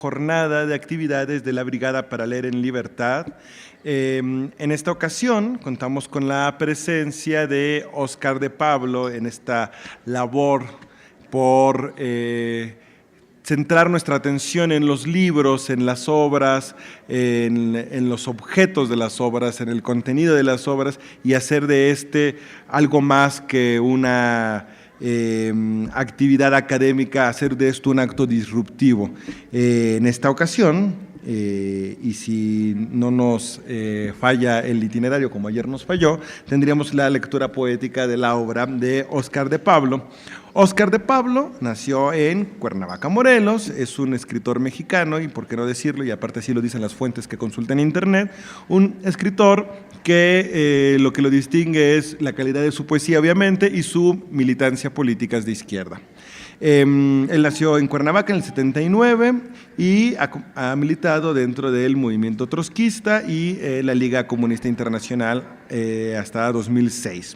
Jornada de actividades de la Brigada para Leer en Libertad. En esta ocasión contamos con la presencia de Óscar de Pablo en esta labor por centrar nuestra atención en los libros, en las obras, en los objetos de las obras, en el contenido de las obras y hacer de algo más que una actividad académica, hacer de esto un acto disruptivo. En esta ocasión, y si no nos falla el itinerario como ayer nos falló, tendríamos la lectura poética de la obra de Óscar de Pablo. Óscar de Pablo nació en Cuernavaca, Morelos, es un escritor mexicano, y por qué no decirlo, y aparte así lo dicen las fuentes que consultan en internet, un escritor que lo que lo distingue es la calidad de su poesía, obviamente, y su militancia política de izquierda. Él nació en Cuernavaca en el 79 y ha militado dentro del movimiento trotskista y la Liga Comunista Internacional hasta 2006.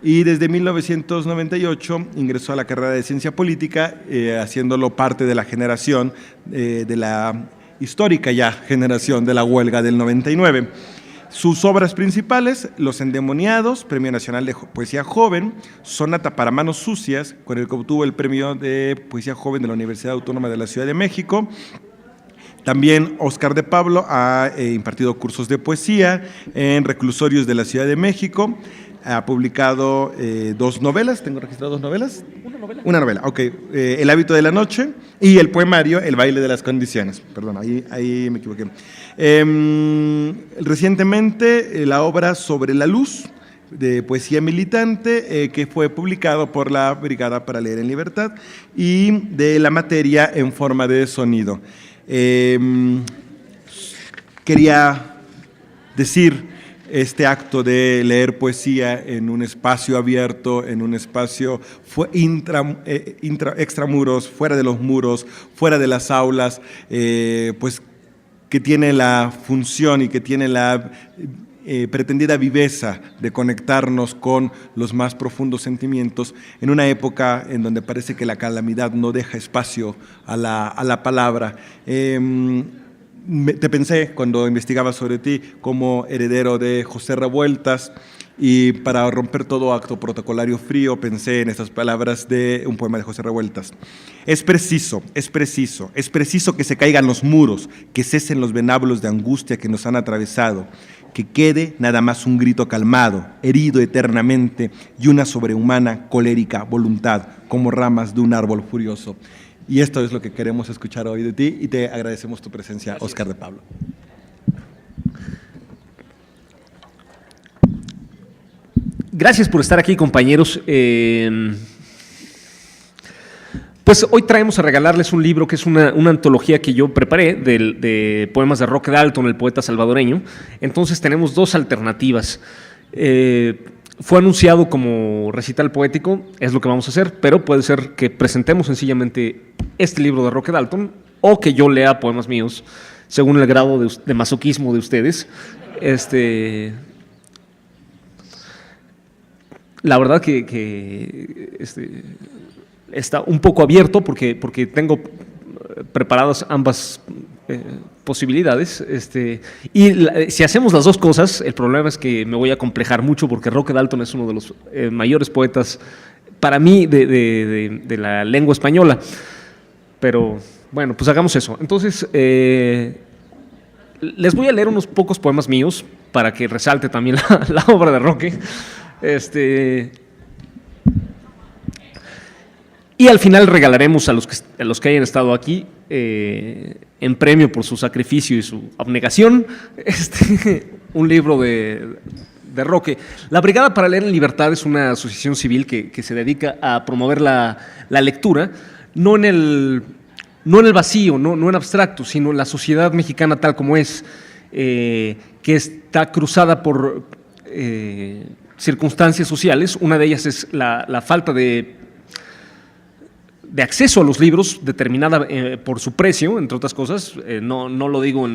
Y desde 1998 ingresó a la carrera de Ciencia Política, haciéndolo parte de la generación, de la histórica ya generación de la huelga del 99. Sus obras principales, Los Endemoniados, Premio Nacional de Poesía Joven, Sonata para Manos Sucias, con el que obtuvo el Premio de Poesía Joven de la Universidad Autónoma de la Ciudad de México. También Óscar de Pablo ha impartido cursos de poesía en reclusorios de la Ciudad de México. Ha publicado 2 novelas, ¿tengo registrado 2 novelas? Una novela, ok. El hábito de la noche y el poemario El baile de las condiciones. Perdón, ahí me equivoqué. Recientemente la obra Sobre la luz, de poesía militante, que fue publicado por la Brigada para Leer en Libertad, y de la materia En forma de sonido. Quería decir, este acto de leer poesía en un espacio abierto, en un espacio extramuros, fuera de los muros, fuera de las aulas, pues que tiene la función y que tiene la pretendida viveza de conectarnos con los más profundos sentimientos en una época en donde parece que la calamidad no deja espacio a la palabra. Te pensé cuando investigaba sobre ti como heredero de José Revueltas, y para romper todo acto protocolario frío pensé en estas palabras de un poema de José Revueltas. Es preciso que se caigan los muros, que cesen los venablos de angustia que nos han atravesado, que quede nada más un grito calmado, herido eternamente, y una sobrehumana, colérica voluntad, como ramas de un árbol furioso. Y esto es lo que queremos escuchar hoy de ti, y te agradecemos tu presencia, Óscar de Pablo. Gracias por estar aquí, compañeros. Pues hoy traemos a regalarles un libro que es una antología que yo preparé de poemas de Roque Dalton, el poeta salvadoreño. Entonces tenemos 2 alternativas. Fue anunciado como recital poético, es lo que vamos a hacer, pero puede ser que presentemos sencillamente este libro de Roque Dalton o que yo lea poemas míos, según el grado de masoquismo de ustedes. La verdad que está un poco abierto porque tengo preparadas ambas posibilidades, y si hacemos las 2 cosas, el problema es que me voy a complejar mucho porque Roque Dalton es uno de los mayores poetas para mí de la lengua española, pero bueno, pues hagamos eso. Entonces les voy a leer unos pocos poemas míos para que resalte también la obra de Roque, y al final regalaremos a los que hayan estado aquí, en premio por su sacrificio y su abnegación, un libro de Roque. La Brigada para Leer en Libertad es una asociación civil que se dedica a promover la lectura, no en el vacío, no en abstracto, sino en la sociedad mexicana tal como es, que está cruzada por circunstancias sociales. Una de ellas es la falta de acceso a los libros, determinada por su precio, entre otras cosas. No lo digo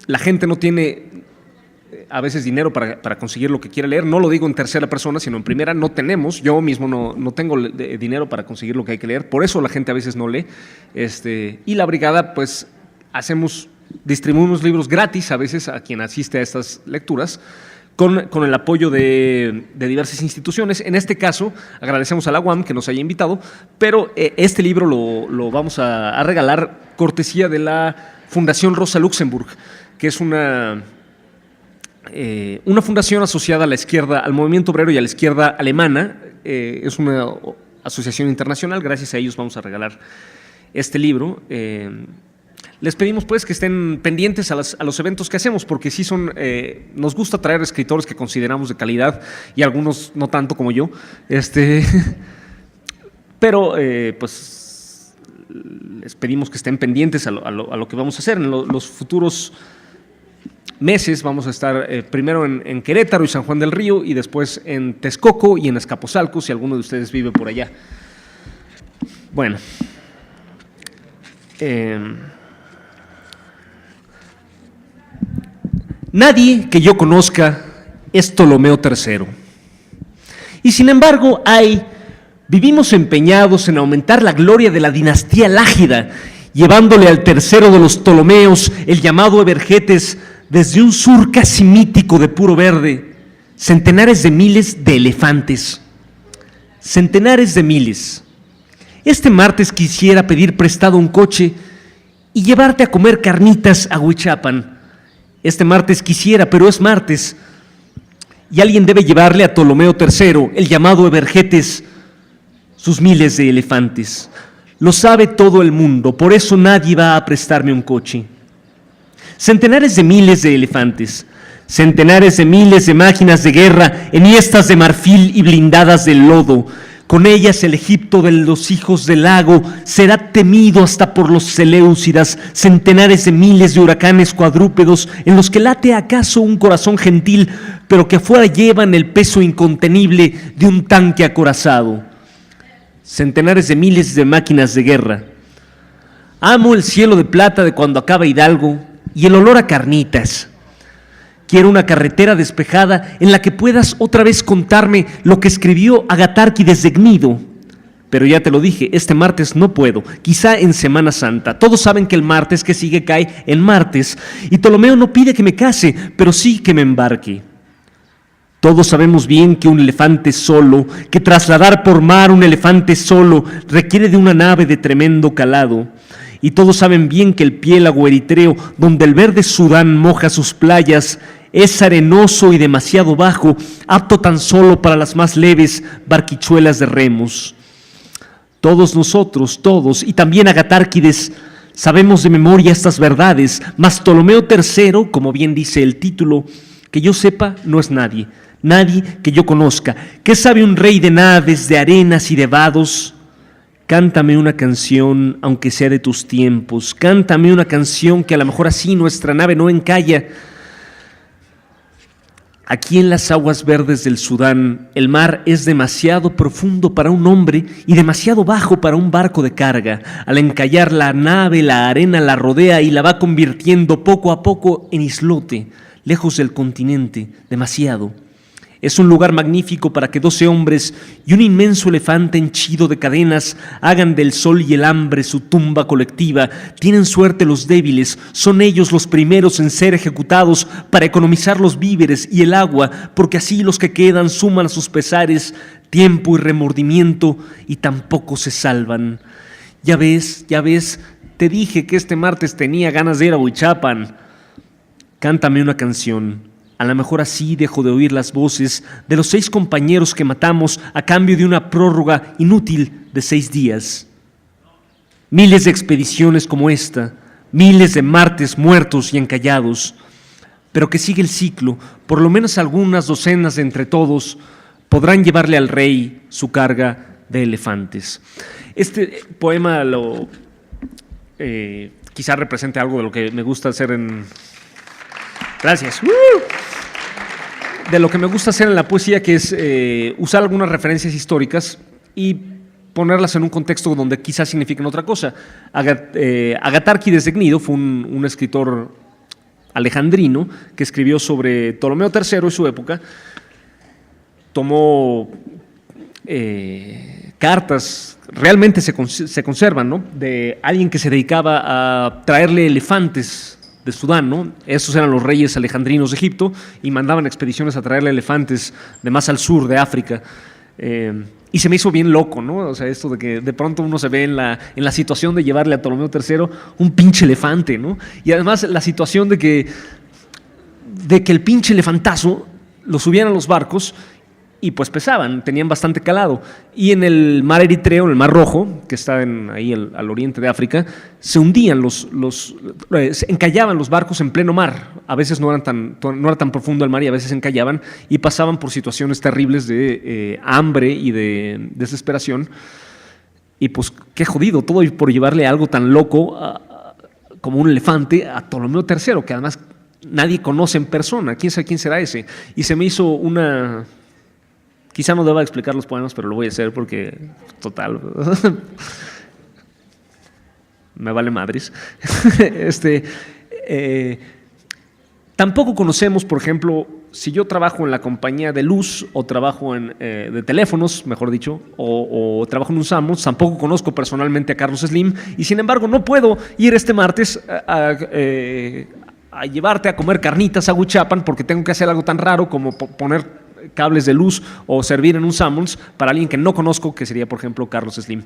la gente no tiene a veces dinero para conseguir lo que quiere leer. No lo digo en tercera persona, sino en primera. No tenemos, yo mismo no tengo dinero para conseguir lo que hay que leer. Por eso la gente a veces no lee. Y la brigada, pues, distribuimos libros gratis a veces a quien asiste a estas lecturas, con el apoyo de diversas instituciones. En este caso, agradecemos a la UAM que nos haya invitado, pero este libro lo vamos a regalar cortesía de la Fundación Rosa Luxemburg, que es una fundación asociada a la izquierda, al movimiento obrero y a la izquierda alemana. Es una asociación internacional. Gracias a ellos vamos a regalar este libro. Les pedimos pues que estén pendientes a los eventos que hacemos, porque sí nos gusta traer escritores que consideramos de calidad y algunos no tanto como yo, pero pues les pedimos que estén pendientes a lo que vamos a hacer. En los futuros meses vamos a estar primero en Querétaro y San Juan del Río, y después en Texcoco y en Azcapotzalco, si alguno de ustedes vive por allá. Bueno. Nadie que yo conozca es Ptolomeo III. Y sin embargo, vivimos empeñados en aumentar la gloria de la dinastía Lágida, llevándole al tercero de los Ptolomeos, el llamado Evergetes, desde un sur casi mítico de puro verde, centenares de miles de elefantes. Centenares de miles. Este martes quisiera pedir prestado un coche y llevarte a comer carnitas a Huichapan. Este martes quisiera, pero es martes, y alguien debe llevarle a Ptolomeo III, el llamado Evergetes, sus miles de elefantes. Lo sabe todo el mundo, por eso nadie va a prestarme un coche. Centenares de miles de elefantes, centenares de miles de máquinas de guerra enhiestas de marfil y blindadas de lodo. Con ellas el Egipto de los hijos del lago será temido hasta por los Seleucidas, centenares de miles de huracanes cuadrúpedos en los que late acaso un corazón gentil, pero que afuera llevan el peso incontenible de un tanque acorazado. Centenares de miles de máquinas de guerra. Amo el cielo de plata de cuando acaba Hidalgo y el olor a carnitas. Quiero una carretera despejada en la que puedas otra vez contarme lo que escribió Agatárquides de Gnido. Pero ya te lo dije, este martes no puedo, quizá en Semana Santa. Todos saben que el martes que sigue cae en martes, y Ptolomeo no pide que me case, pero sí que me embarque. Todos sabemos bien que un elefante solo, que trasladar por mar un elefante solo, requiere de una nave de tremendo calado. Y todos saben bien que el piélago eritreo, donde el verde Sudán moja sus playas, es arenoso y demasiado bajo, apto tan solo para las más leves barquichuelas de remos. Todos nosotros, todos, y también Agatárquides, sabemos de memoria estas verdades, mas Ptolomeo III, como bien dice el título, que yo sepa, no es nadie, nadie que yo conozca. ¿Qué sabe un rey de naves, de arenas y de vados? Cántame una canción, aunque sea de tus tiempos, cántame una canción que a lo mejor así nuestra nave no encalla. Aquí en las aguas verdes del Sudán, el mar es demasiado profundo para un hombre y demasiado bajo para un barco de carga. Al encallar la nave, la arena la rodea y la va convirtiendo poco a poco en islote, lejos del continente, demasiado. Es un lugar magnífico para que 12 hombres y un inmenso elefante henchido de cadenas hagan del sol y el hambre su tumba colectiva. Tienen suerte los débiles, son ellos los primeros en ser ejecutados para economizar los víveres y el agua, porque así los que quedan suman a sus pesares tiempo y remordimiento y tampoco se salvan. Ya ves, te dije que este martes tenía ganas de ir a Huichapan. Cántame una canción. A lo mejor así dejo de oír las voces de los 6 compañeros que matamos a cambio de una prórroga inútil de 6 días. Miles de expediciones como esta, miles de martes muertos y encallados, pero que sigue el ciclo, por lo menos algunas docenas de entre todos podrán llevarle al rey su carga de elefantes. Este poema quizá represente algo de lo que me gusta hacer en... Gracias. De lo que me gusta hacer en la poesía, que es usar algunas referencias históricas y ponerlas en un contexto donde quizás signifiquen otra cosa. Agatárquides de Gnido fue un escritor alejandrino que escribió sobre Ptolomeo III y su época. Tomó cartas, realmente se conservan, ¿no?, de alguien que se dedicaba a traerle elefantes de Sudán, ¿no? Estos eran los reyes alejandrinos de Egipto y mandaban expediciones a traerle elefantes de más al sur de África. Y se me hizo bien loco, ¿no? O sea, esto de que de pronto uno se ve en la situación de llevarle a Ptolomeo III un pinche elefante, ¿no? Y además la situación de que el pinche elefantazo lo subían a los barcos y pues pesaban, tenían bastante calado. Y en el mar Eritreo, en el mar Rojo, que está ahí al oriente de África, se hundían se encallaban los barcos en pleno mar. A veces no era tan profundo el mar y a veces se encallaban y pasaban por situaciones terribles de hambre y de desesperación. Y pues qué jodido, todo por llevarle algo tan loco como un elefante a Ptolomeo III, que además nadie conoce en persona. ¿Quién sabe quién será ese? Y se me hizo una... Quizá no deba explicar los poemas, pero lo voy a hacer porque, total, me vale madres. Tampoco conocemos, por ejemplo, si yo trabajo en la compañía de luz o trabajo de teléfonos, mejor dicho, o trabajo en un Sanborns, tampoco conozco personalmente a Carlos Slim y sin embargo no puedo ir este martes a llevarte a comer carnitas a Huichapan porque tengo que hacer algo tan raro como poner cables de luz o servir en un Sanborns para alguien que no conozco, que sería, por ejemplo, Carlos Slim.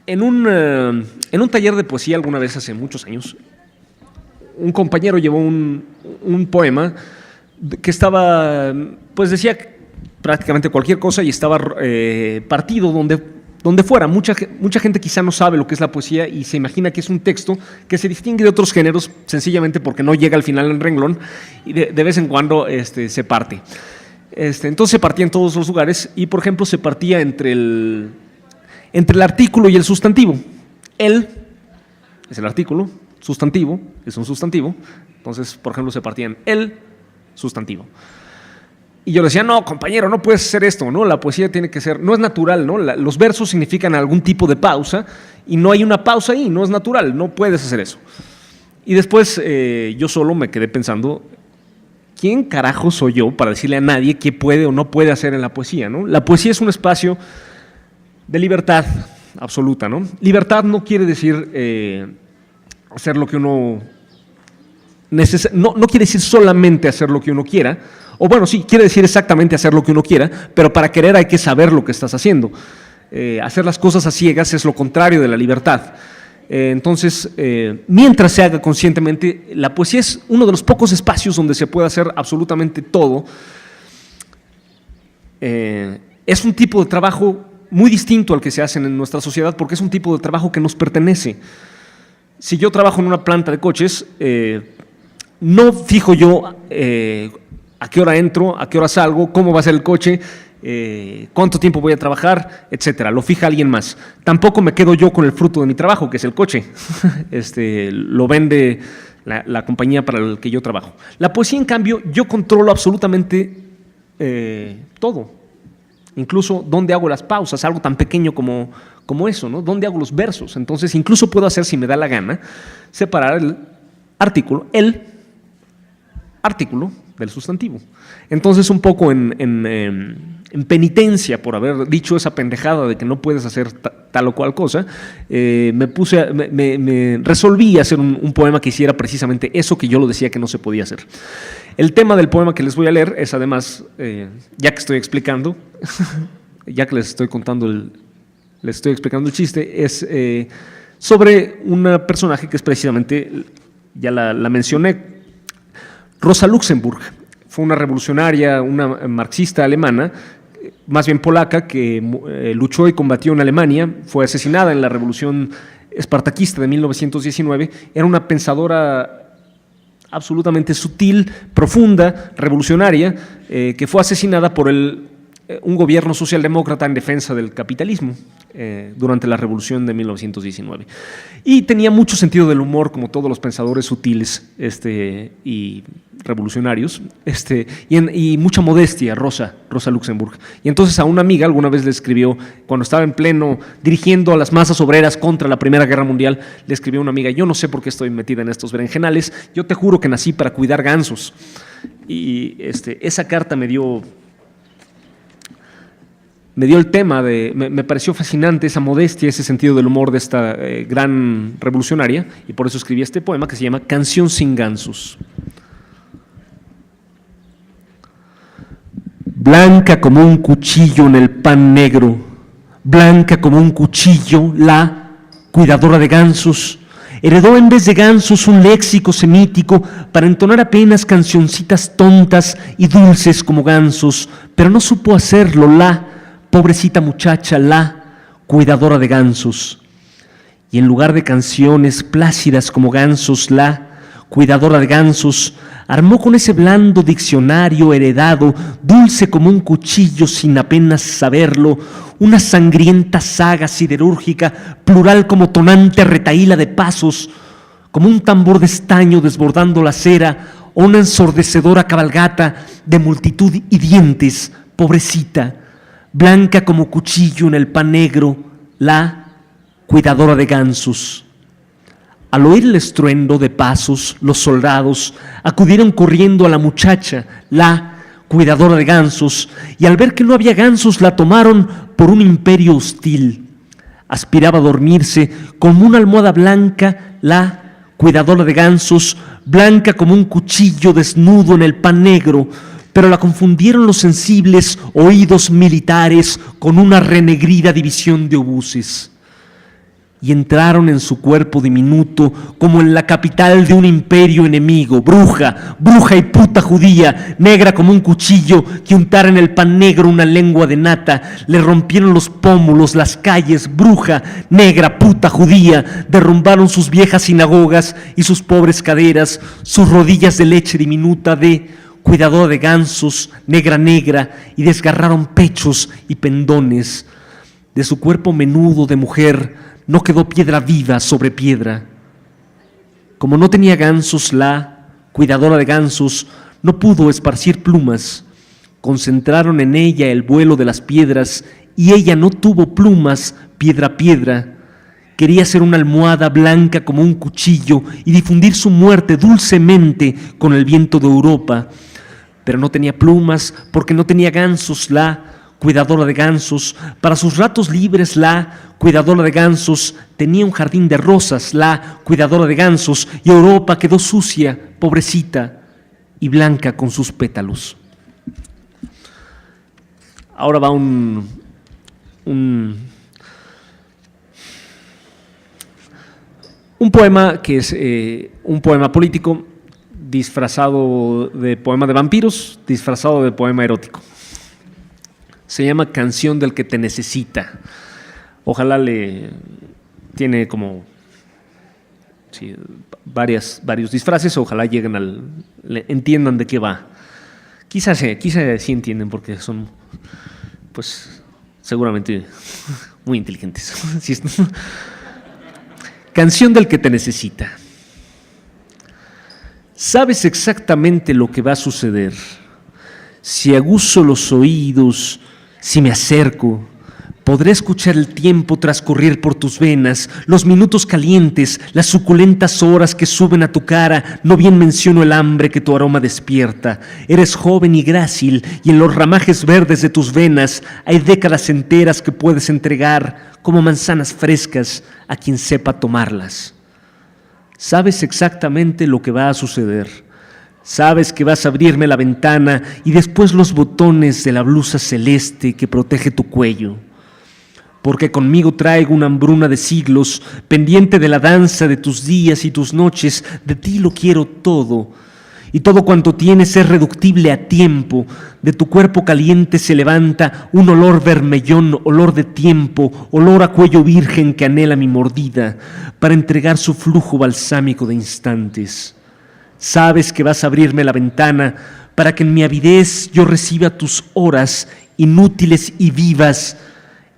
En un taller de poesía alguna vez hace muchos años, un compañero llevó un poema que estaba, pues decía prácticamente cualquier cosa y estaba partido donde fuera. Mucha gente quizá no sabe lo que es la poesía y se imagina que es un texto que se distingue de otros géneros sencillamente porque no llega al final en renglón y de vez en cuando se parte. Entonces se partía en todos los lugares y, por ejemplo, se partía entre el artículo y el sustantivo. El es el artículo, sustantivo es un sustantivo. Entonces, por ejemplo, se partía en el sustantivo. Y yo le decía, no, compañero, no puedes hacer esto, ¿no? La poesía tiene que ser, no es natural, ¿no? Los versos significan algún tipo de pausa y no hay una pausa ahí, no es natural, no puedes hacer eso. Y después yo solo me quedé pensando, ¿quién carajo soy yo para decirle a nadie qué puede o no puede hacer en la poesía, ¿no? La poesía es un espacio de libertad absoluta, ¿no? Libertad no quiere decir hacer lo que uno no quiere decir solamente hacer lo que uno quiera, o bueno, sí, quiere decir exactamente hacer lo que uno quiera, pero para querer hay que saber lo que estás haciendo. Hacer las cosas a ciegas es lo contrario de la libertad. Entonces, mientras se haga conscientemente, la poesía es uno de los pocos espacios donde se puede hacer absolutamente todo. Es un tipo de trabajo muy distinto al que se hace en nuestra sociedad porque es un tipo de trabajo que nos pertenece. Si yo trabajo en una planta de coches, no fijo yo a qué hora entro, a qué hora salgo, cómo va a ser el coche, cuánto tiempo voy a trabajar, etcétera. Lo fija alguien más. Tampoco me quedo yo con el fruto de mi trabajo, que es el coche. Lo vende la compañía para la que yo trabajo. La poesía, en cambio, yo controlo absolutamente todo. Incluso dónde hago las pausas, algo tan pequeño como eso, ¿no? Dónde hago los versos. Entonces, incluso puedo hacer, si me da la gana, separar el artículo del sustantivo. Entonces, un poco en penitencia por haber dicho esa pendejada de que no puedes hacer tal o cual cosa, me resolví hacer un poema que hiciera precisamente eso que yo lo decía que no se podía hacer. El tema del poema que les voy a leer es además, ya que estoy explicando, ya que les estoy explicando el chiste, es sobre una personaje que es precisamente, ya la mencioné, Rosa Luxemburg. Fue una revolucionaria, una marxista alemana, más bien polaca, que luchó y combatió en Alemania, fue asesinada en la revolución espartaquista de 1919, era una pensadora absolutamente sutil, profunda, revolucionaria, que fue asesinada por el un gobierno socialdemócrata en defensa del capitalismo durante la Revolución de 1919. Y tenía mucho sentido del humor, como todos los pensadores sutiles y revolucionarios, y mucha modestia, Rosa Luxemburg. Y entonces a una amiga alguna vez le escribió, cuando estaba en pleno dirigiendo a las masas obreras contra la Primera Guerra Mundial, le escribió a una amiga: yo no sé por qué estoy metida en estos berenjenales, yo te juro que nací para cuidar gansos. Y esa carta me dio el tema me pareció fascinante esa modestia, ese sentido del humor de esta gran revolucionaria, y por eso escribí este poema que se llama Canción sin gansos. Blanca como un cuchillo en el pan negro, blanca como un cuchillo, la cuidadora de gansos, heredó en vez de gansos un léxico semítico para entonar apenas cancioncitas tontas y dulces como gansos, pero no supo hacerlo la pobrecita muchacha, la cuidadora de gansos. Y en lugar de canciones plácidas como gansos, la cuidadora de gansos armó con ese blando diccionario heredado, dulce como un cuchillo sin apenas saberlo, una sangrienta saga siderúrgica, plural como tonante retahíla de pasos, como un tambor de estaño desbordando la cera, o una ensordecedora cabalgata de multitud y dientes, pobrecita, blanca como cuchillo en el pan negro, la cuidadora de gansos. Al oír el estruendo de pasos, los soldados acudieron corriendo a la muchacha, la cuidadora de gansos, y al ver que no había gansos la tomaron por un imperio hostil. Aspiraba a dormirse como una almohada blanca, la cuidadora de gansos, blanca como un cuchillo desnudo en el pan negro, pero la confundieron los sensibles oídos militares con una renegrida división de obuses. Y entraron en su cuerpo diminuto como en la capital de un imperio enemigo, bruja y puta judía, negra como un cuchillo que untara en el pan negro una lengua de nata, le rompieron los pómulos, las calles, bruja, negra, puta judía, derrumbaron sus viejas sinagogas y sus pobres caderas, sus rodillas de leche diminuta de cuidadora de gansos, negra, y desgarraron pechos y pendones. De su cuerpo menudo de mujer no quedó piedra viva sobre piedra. Como no tenía gansos, la cuidadora de gansos no pudo esparcir plumas. Concentraron en ella el vuelo de las piedras y ella no tuvo plumas, piedra a piedra. Quería ser una almohada blanca como un cuchillo y difundir su muerte dulcemente con el viento de Europa. Pero no tenía plumas porque no tenía gansos, la cuidadora de gansos. Para sus ratos libres, la cuidadora de gansos tenía un jardín de rosas, la cuidadora de gansos, y Europa quedó sucia, pobrecita y blanca con sus pétalos. Ahora va un poema que es un poema político disfrazado de poema de vampiros, disfrazado de poema erótico. Se llama Canción del que te necesita. Ojalá tiene como varios disfraces, ojalá entiendan de qué va. Quizás sí entienden porque son, pues, seguramente muy inteligentes. Canción del que te necesita. Sabes exactamente lo que va a suceder. Si aguzo los oídos, si me acerco, podré escuchar el tiempo transcurrir por tus venas, los minutos calientes, las suculentas horas que suben a tu cara. No bien menciono el hambre que tu aroma despierta. Eres joven y grácil, y en los ramajes verdes de tus venas hay décadas enteras que puedes entregar como manzanas frescas a quien sepa tomarlas. Sabes exactamente lo que va a suceder. Sabes que vas a abrirme la ventana y después los botones de la blusa celeste que protege tu cuello. Porque conmigo traigo una hambruna de siglos, pendiente de la danza de tus días y tus noches. De ti lo quiero todo, y todo cuanto tienes es reductible a tiempo. De tu cuerpo caliente se levanta un olor vermellón, olor de tiempo, olor a cuello virgen que anhela mi mordida, para entregar su flujo balsámico de instantes. Sabes que vas a abrirme la ventana para que en mi avidez yo reciba tus horas inútiles y vivas,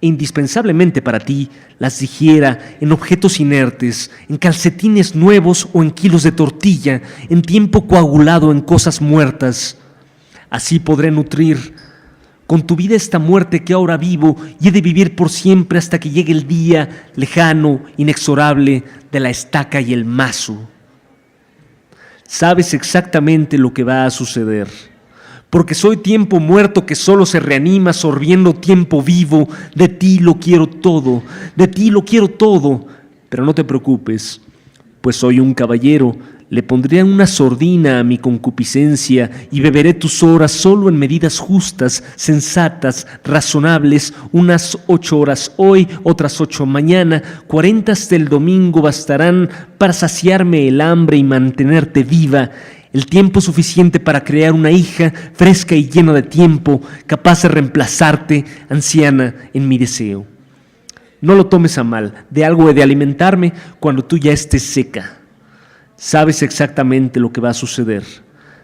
e indispensablemente para ti, las digiera en objetos inertes, en calcetines nuevos o en kilos de tortilla, en tiempo coagulado en cosas muertas. Así podré nutrir con tu vida esta muerte que ahora vivo y he de vivir por siempre hasta que llegue el día lejano, inexorable, de la estaca y el mazo. Sabes exactamente lo que va a suceder, porque soy tiempo muerto que solo se reanima sorbiendo tiempo vivo. De ti lo quiero todo, de ti lo quiero todo, pero no te preocupes, pues soy un caballero. Le pondré una sordina a mi concupiscencia y beberé tus horas solo en medidas justas, sensatas, razonables, unas 8 horas hoy, otras 8 mañana, 40 hasta el domingo bastarán para saciarme el hambre y mantenerte viva, el tiempo suficiente para crear una hija fresca y llena de tiempo, capaz de reemplazarte, anciana, en mi deseo. No lo tomes a mal, de algo he de alimentarme cuando tú ya estés seca. Sabes exactamente lo que va a suceder.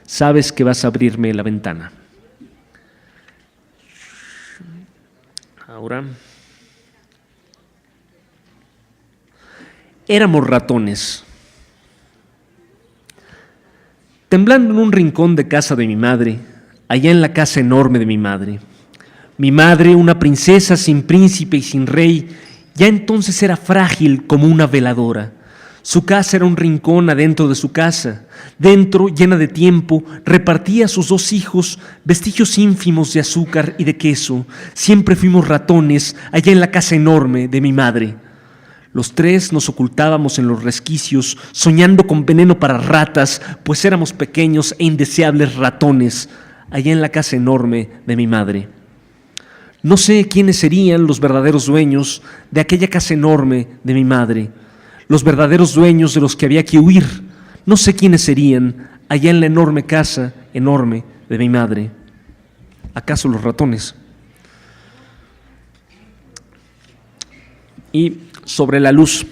Sabes que vas a abrirme la ventana. Ahora. Éramos ratones. Temblando en un rincón de casa de mi madre, allá en la casa enorme de mi madre. Mi madre, una princesa sin príncipe y sin rey, ya entonces era frágil como una veladora. Su casa era un rincón adentro de su casa. Dentro, llena de tiempo, repartía a sus 2 hijos vestigios ínfimos de azúcar y de queso. Siempre fuimos ratones allá en la casa enorme de mi madre. Los 3 nos ocultábamos en los resquicios, soñando con veneno para ratas, pues éramos pequeños e indeseables ratones allá en la casa enorme de mi madre. No sé quiénes serían los verdaderos dueños de aquella casa enorme de mi madre, los verdaderos dueños de los que había que huir. No sé quiénes serían allá en la enorme casa enorme de mi madre. ¿Acaso los ratones? Y sobre la luz.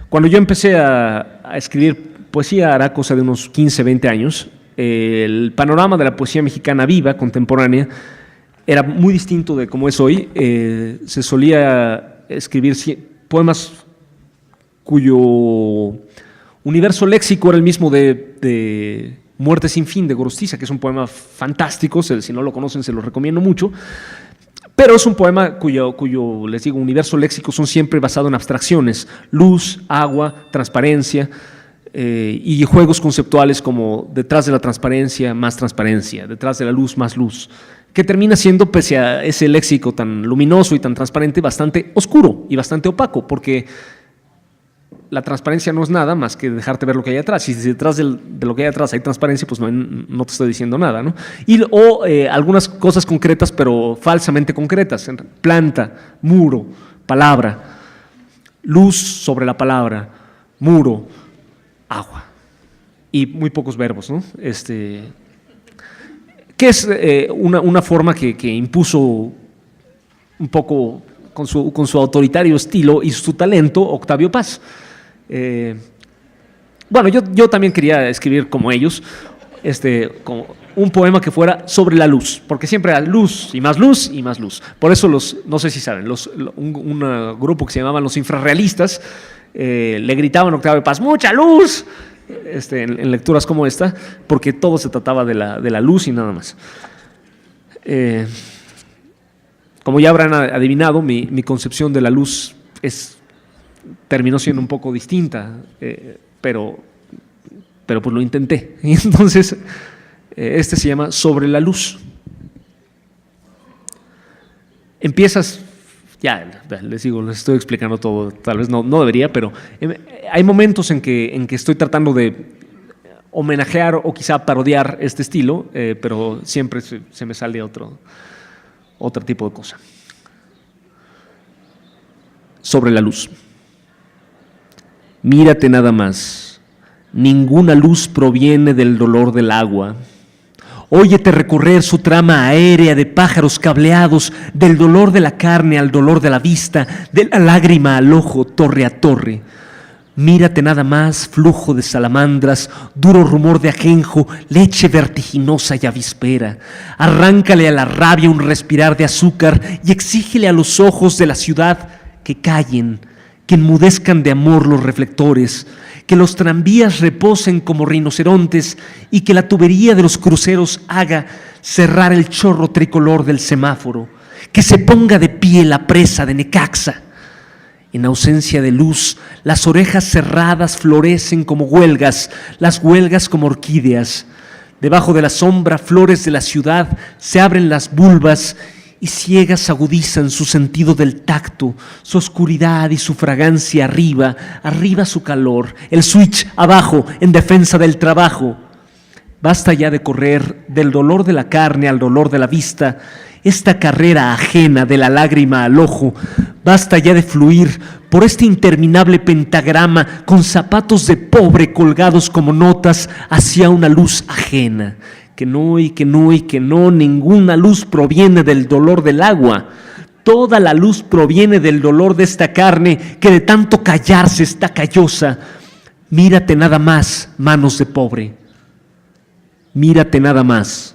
Cuando yo empecé a escribir poesía, hará cosa de unos 15, 20 años, el panorama de la poesía mexicana viva, contemporánea, era muy distinto de como es hoy. Se solía escribir poemas cuyo universo léxico era el mismo de Muerte sin fin, de Gorostiza, que es un poema fantástico. Si no lo conocen, se lo recomiendo mucho. Pero es un poema cuyo, les digo, universo léxico son siempre basado en abstracciones: luz, agua, transparencia, y juegos conceptuales como detrás de la transparencia, más transparencia, detrás de la luz, más luz, que termina siendo, pese a ese léxico tan luminoso y tan transparente, bastante oscuro y bastante opaco, porque la transparencia no es nada más que dejarte ver lo que hay atrás. Y si detrás de lo que hay atrás hay transparencia, pues no te estoy diciendo nada, ¿no? O algunas cosas concretas, pero falsamente concretas: planta, muro, palabra, luz sobre la palabra, muro, agua. Y muy pocos verbos, ¿no? Que es una forma que impuso un poco con su autoritario estilo y su talento Octavio Paz. Bueno, yo también quería escribir como ellos, como un poema que fuera sobre la luz, porque siempre era luz y más luz y más luz. Por eso no sé si saben, un grupo que se llamaban los infrarrealistas le gritaban a Octavio Paz: ¡mucha luz! En lecturas como esta, porque todo se trataba de la luz y nada más. Como ya habrán adivinado, mi concepción de la luz terminó siendo un poco distinta, pero pues lo intenté. Y entonces, se llama Sobre la luz. Empiezas, ya les digo, les estoy explicando todo, tal vez no debería, pero hay momentos en que estoy tratando de homenajear o quizá parodiar este estilo, pero siempre se me sale otro tipo de cosa. Sobre la luz. Mírate nada más, ninguna luz proviene del dolor del agua. Óyete recorrer su trama aérea de pájaros cableados, del dolor de la carne al dolor de la vista, de la lágrima al ojo, torre a torre. Mírate nada más, flujo de salamandras, duro rumor de ajenjo, leche vertiginosa y avispera. Arráncale a la rabia un respirar de azúcar y exígele a los ojos de la ciudad que callen, que enmudezcan de amor los reflectores, que los tranvías reposen como rinocerontes y que la tubería de los cruceros haga cerrar el chorro tricolor del semáforo, que se ponga de pie la presa de Necaxa. En ausencia de luz, las orejas cerradas florecen como huelgas, las huelgas como orquídeas. Debajo de la sombra, flores de la ciudad, se abren las vulvas y ciegas agudizan su sentido del tacto, su oscuridad y su fragancia arriba, arriba su calor, el switch abajo en defensa del trabajo. Basta ya de correr del dolor de la carne al dolor de la vista, esta carrera ajena de la lágrima al ojo. Basta ya de fluir por este interminable pentagrama con zapatos de pobre colgados como notas hacia una luz ajena. Que no y que no y que no, ninguna luz proviene del dolor del agua. Toda la luz proviene del dolor de esta carne que de tanto callarse está callosa. Mírate nada más, manos de pobre. Mírate nada más.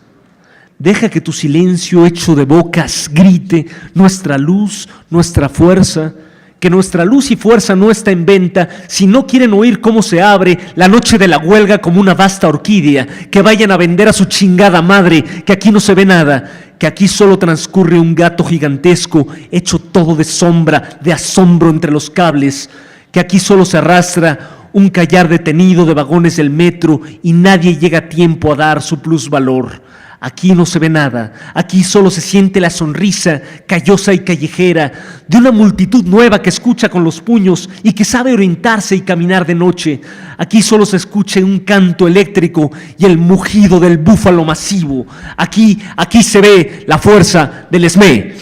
Deja que tu silencio hecho de bocas grite nuestra luz, nuestra fuerza, que nuestra luz y fuerza no está en venta. Si no quieren oír cómo se abre la noche de la huelga como una vasta orquídea, que vayan a vender a su chingada madre, que aquí no se ve nada, que aquí solo transcurre un gato gigantesco, hecho todo de sombra, de asombro entre los cables, que aquí solo se arrastra un callar detenido de vagones del metro y nadie llega a tiempo a dar su plusvalor. Aquí no se ve nada, aquí solo se siente la sonrisa callosa y callejera de una multitud nueva que escucha con los puños y que sabe orientarse y caminar de noche. Aquí solo se escucha un canto eléctrico y el mugido del búfalo masivo. Aquí se ve la fuerza del ESME.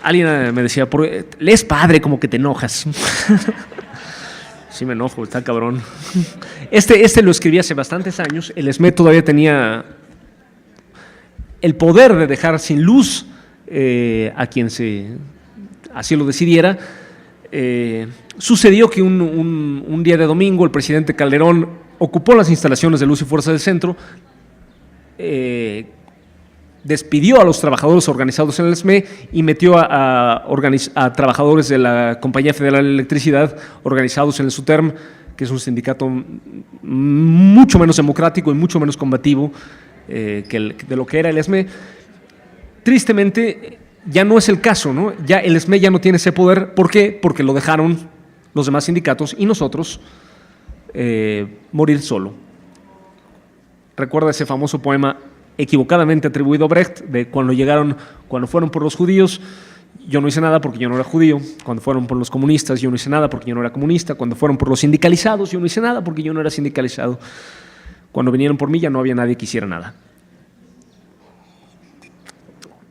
Alguien me decía, lees padre, como que te enojas. Sí me enojo, está cabrón. Este lo escribí hace bastantes años. El ESME todavía tenía el poder de dejar sin luz a quien así lo decidiera. Sucedió que un día de domingo el presidente Calderón ocupó las instalaciones de Luz y Fuerza del Centro, despidió a los trabajadores organizados en el ESME y metió a trabajadores de la Compañía Federal de Electricidad organizados en el SUTERM, que es un sindicato mucho menos democrático y mucho menos combativo de lo que era el ESME. Tristemente, ya no es el caso, ¿no? Ya el ESME ya no tiene ese poder. ¿Por qué? Porque lo dejaron los demás sindicatos y nosotros morir solo. Recuerda ese famoso poema equivocadamente atribuido a Brecht, de cuando fueron por los judíos, yo no hice nada porque yo no era judío; cuando fueron por los comunistas, yo no hice nada porque yo no era comunista; cuando fueron por los sindicalizados, yo no hice nada porque yo no era sindicalizado; cuando vinieron por mí, ya no había nadie que hiciera nada.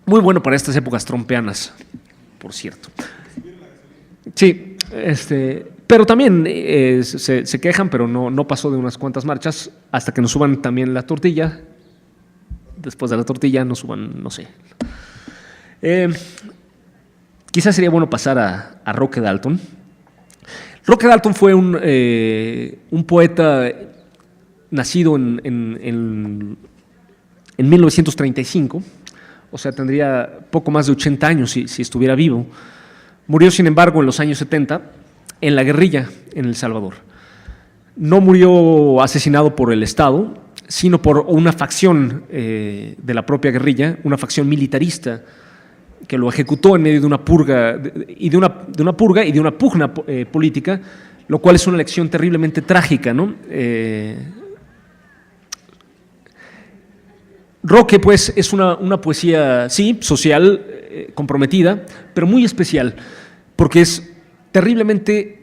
Muy bueno para estas épocas trompeanas, por cierto. Sí, pero también se quejan, pero no pasó de unas cuantas marchas hasta que nos suban también la tortilla. Después de la tortilla nos suban, no sé. Quizás sería bueno pasar a Roque Dalton. Roque Dalton fue un poeta nacido en 1935, o sea, tendría poco más de 80 años si estuviera vivo. Murió, sin embargo, en los años 70 en la guerrilla en El Salvador. No murió asesinado por el Estado, sino por una facción de la propia guerrilla, una facción militarista que lo ejecutó en medio de una purga y de una pugna política, lo cual es una lección terriblemente trágica, ¿no? Roque, pues, es una poesía, sí, social, comprometida, pero muy especial, porque es terriblemente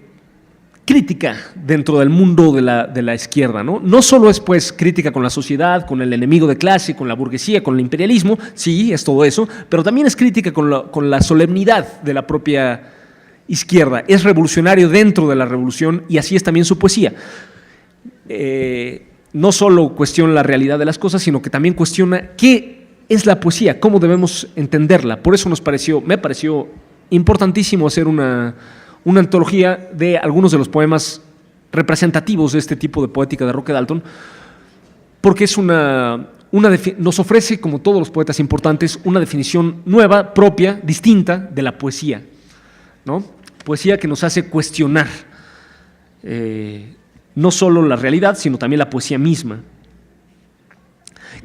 crítica dentro del mundo de la izquierda, ¿no? No solo es, pues, crítica con la sociedad, con el enemigo de clase, con la burguesía, con el imperialismo, sí, es todo eso, pero también es crítica con la solemnidad de la propia izquierda. Es revolucionario dentro de la revolución y así es también su poesía. No solo cuestiona la realidad de las cosas, sino que también cuestiona qué es la poesía, cómo debemos entenderla. Por eso me pareció importantísimo hacer una antología de algunos de los poemas representativos de este tipo de poética de Roque Dalton, porque es nos ofrece, como todos los poetas importantes, una definición nueva, propia, distinta de la poesía, ¿no? Poesía que nos hace cuestionar no solo la realidad, sino también la poesía misma,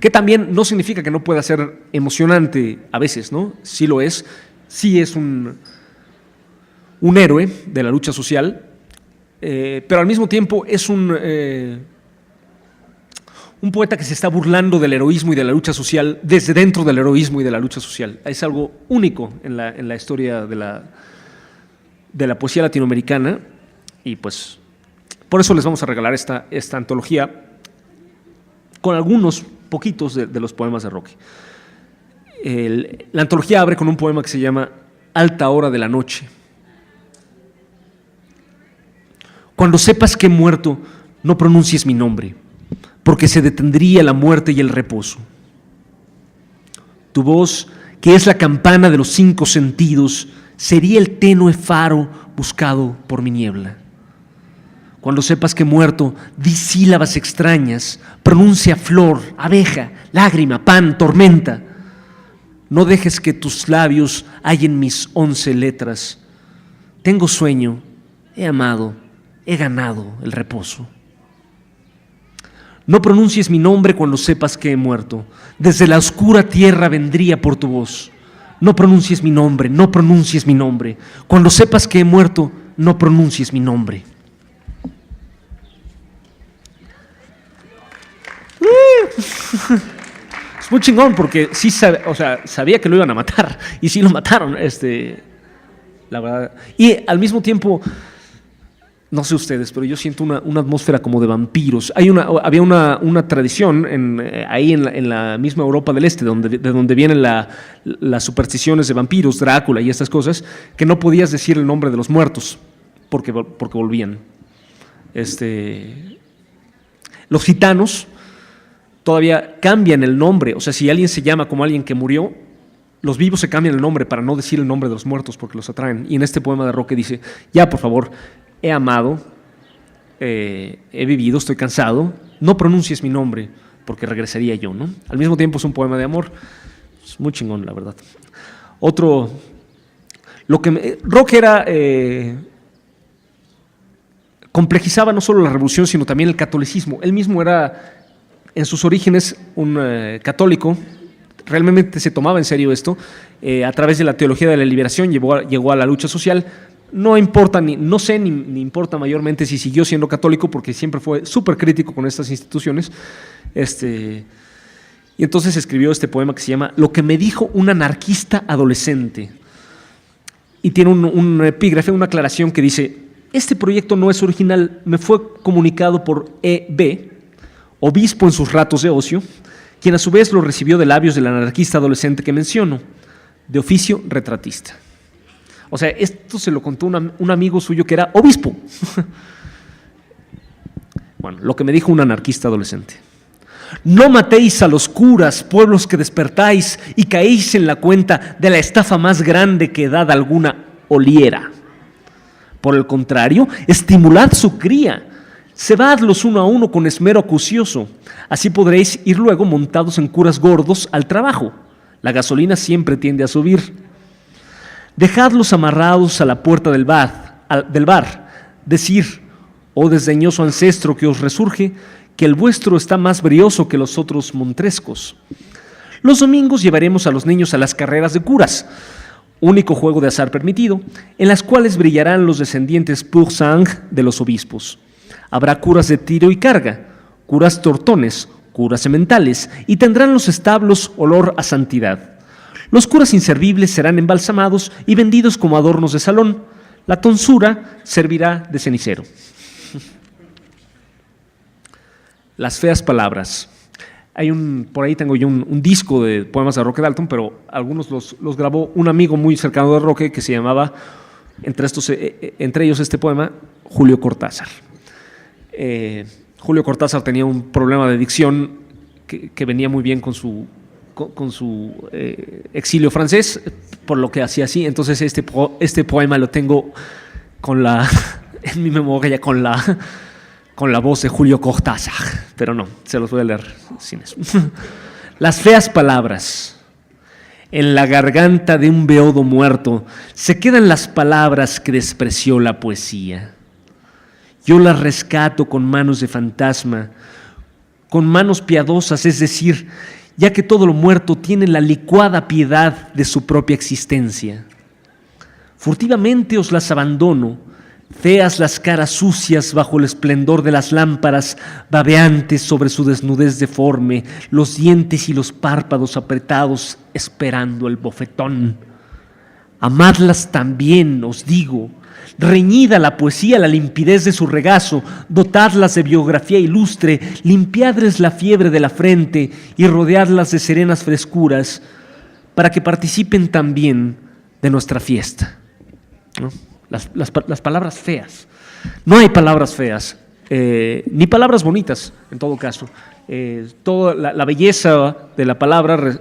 que también no significa que no pueda ser emocionante a veces, ¿no? Sí lo es, sí es un héroe de la lucha social, pero al mismo tiempo es un poeta que se está burlando del heroísmo y de la lucha social desde dentro del heroísmo y de la lucha social. Es algo único en la historia de la poesía latinoamericana, y pues por eso les vamos a regalar esta antología con algunos poquitos de los poemas de Roque. La antología abre con un poema que se llama Alta hora de la noche. Cuando sepas que he muerto, no pronuncies mi nombre, porque se detendría la muerte y el reposo. Tu voz, que es la campana de los 5 sentidos, sería el tenue faro buscado por mi niebla. Cuando sepas que he muerto, di sílabas extrañas, pronuncia flor, abeja, lágrima, pan, tormenta. No dejes que tus labios hallen mis 11 letras. Tengo sueño, he amado, he ganado el reposo. No pronuncies mi nombre cuando sepas que he muerto. Desde la oscura tierra vendría por tu voz. No pronuncies mi nombre, no pronuncies mi nombre. Cuando sepas que he muerto, no pronuncies mi nombre. Es muy chingón porque sí sabía que lo iban a matar y sí lo mataron, la verdad. Y al mismo tiempo, no sé ustedes, pero yo siento una atmósfera como de vampiros. Había una tradición ahí en la misma Europa del Este, de donde vienen las supersticiones de vampiros, Drácula y estas cosas, que no podías decir el nombre de los muertos porque volvían. Los gitanos todavía cambian el nombre. O sea, si alguien se llama como alguien que murió, los vivos se cambian el nombre para no decir el nombre de los muertos porque los atraen. Y en este poema de Roque dice, ya por favor, he amado, he vivido, estoy cansado, no pronuncies mi nombre porque regresaría yo, ¿no? Al mismo tiempo es un poema de amor, es muy chingón, la verdad. Roque complejizaba no solo la revolución, sino también el catolicismo. Él mismo era, en sus orígenes, un católico. Realmente se tomaba en serio esto. A través de la teología de la liberación llegó a la lucha social. No importa, no sé ni importa mayormente si siguió siendo católico, porque siempre fue súper crítico con estas instituciones. Y entonces escribió este poema que se llama Lo que me dijo un anarquista adolescente. Y tiene un epígrafe, una aclaración que dice: este proyecto no es original, me fue comunicado por E.B., obispo en sus ratos de ocio, quien a su vez lo recibió de labios del anarquista adolescente que menciono, de oficio retratista. O sea, esto se lo contó un amigo suyo que era obispo. Bueno, lo que me dijo un anarquista adolescente. No matéis a los curas, pueblos que despertáis y caéis en la cuenta de la estafa más grande que edad alguna oliera. Por el contrario, estimulad su cría, cebadlos uno a uno con esmero acucioso, así podréis ir luego montados en curas gordos al trabajo. La gasolina siempre tiende a subir. Dejadlos amarrados a la puerta del bar, decir, oh desdeñoso ancestro que os resurge, que el vuestro está más brioso que los otros montrescos. Los domingos llevaremos a los niños a las carreras de curas, único juego de azar permitido, en las cuales brillarán los descendientes pur sang de los obispos. Habrá curas de tiro y carga, curas tortones, curas sementales, y tendrán los establos olor a santidad. Los curas inservibles serán embalsamados y vendidos como adornos de salón. La tonsura servirá de cenicero. Las feas palabras. Por ahí tengo yo un disco de poemas de Roque Dalton, pero algunos los grabó un amigo muy cercano de Roque que se llamaba, entre ellos este poema, Julio Cortázar. Julio Cortázar tenía un problema de dicción que venía muy bien con su con su exilio francés, por lo que hacía así. Entonces este poema lo tengo en mi memoria con la voz de Julio Cortázar, pero no, se los voy a leer sin eso. Las feas palabras. En la garganta de un beodo muerto se quedan las palabras que despreció la poesía. Yo las rescato con manos de fantasma, con manos piadosas, es decir, ya que todo lo muerto tiene la licuada piedad de su propia existencia. Furtivamente os las abandono, feas las caras sucias bajo el esplendor de las lámparas, babeantes sobre su desnudez deforme, los dientes y los párpados apretados esperando el bofetón. Amadlas también, os digo, reñida la poesía la limpidez de su regazo, dotadlas de biografía ilustre, limpiadles la fiebre de la frente y rodeadlas de serenas frescuras, para que participen también de nuestra fiesta, ¿no? Las palabras feas. No hay palabras feas, ni palabras bonitas, en todo caso. Toda la belleza de la palabra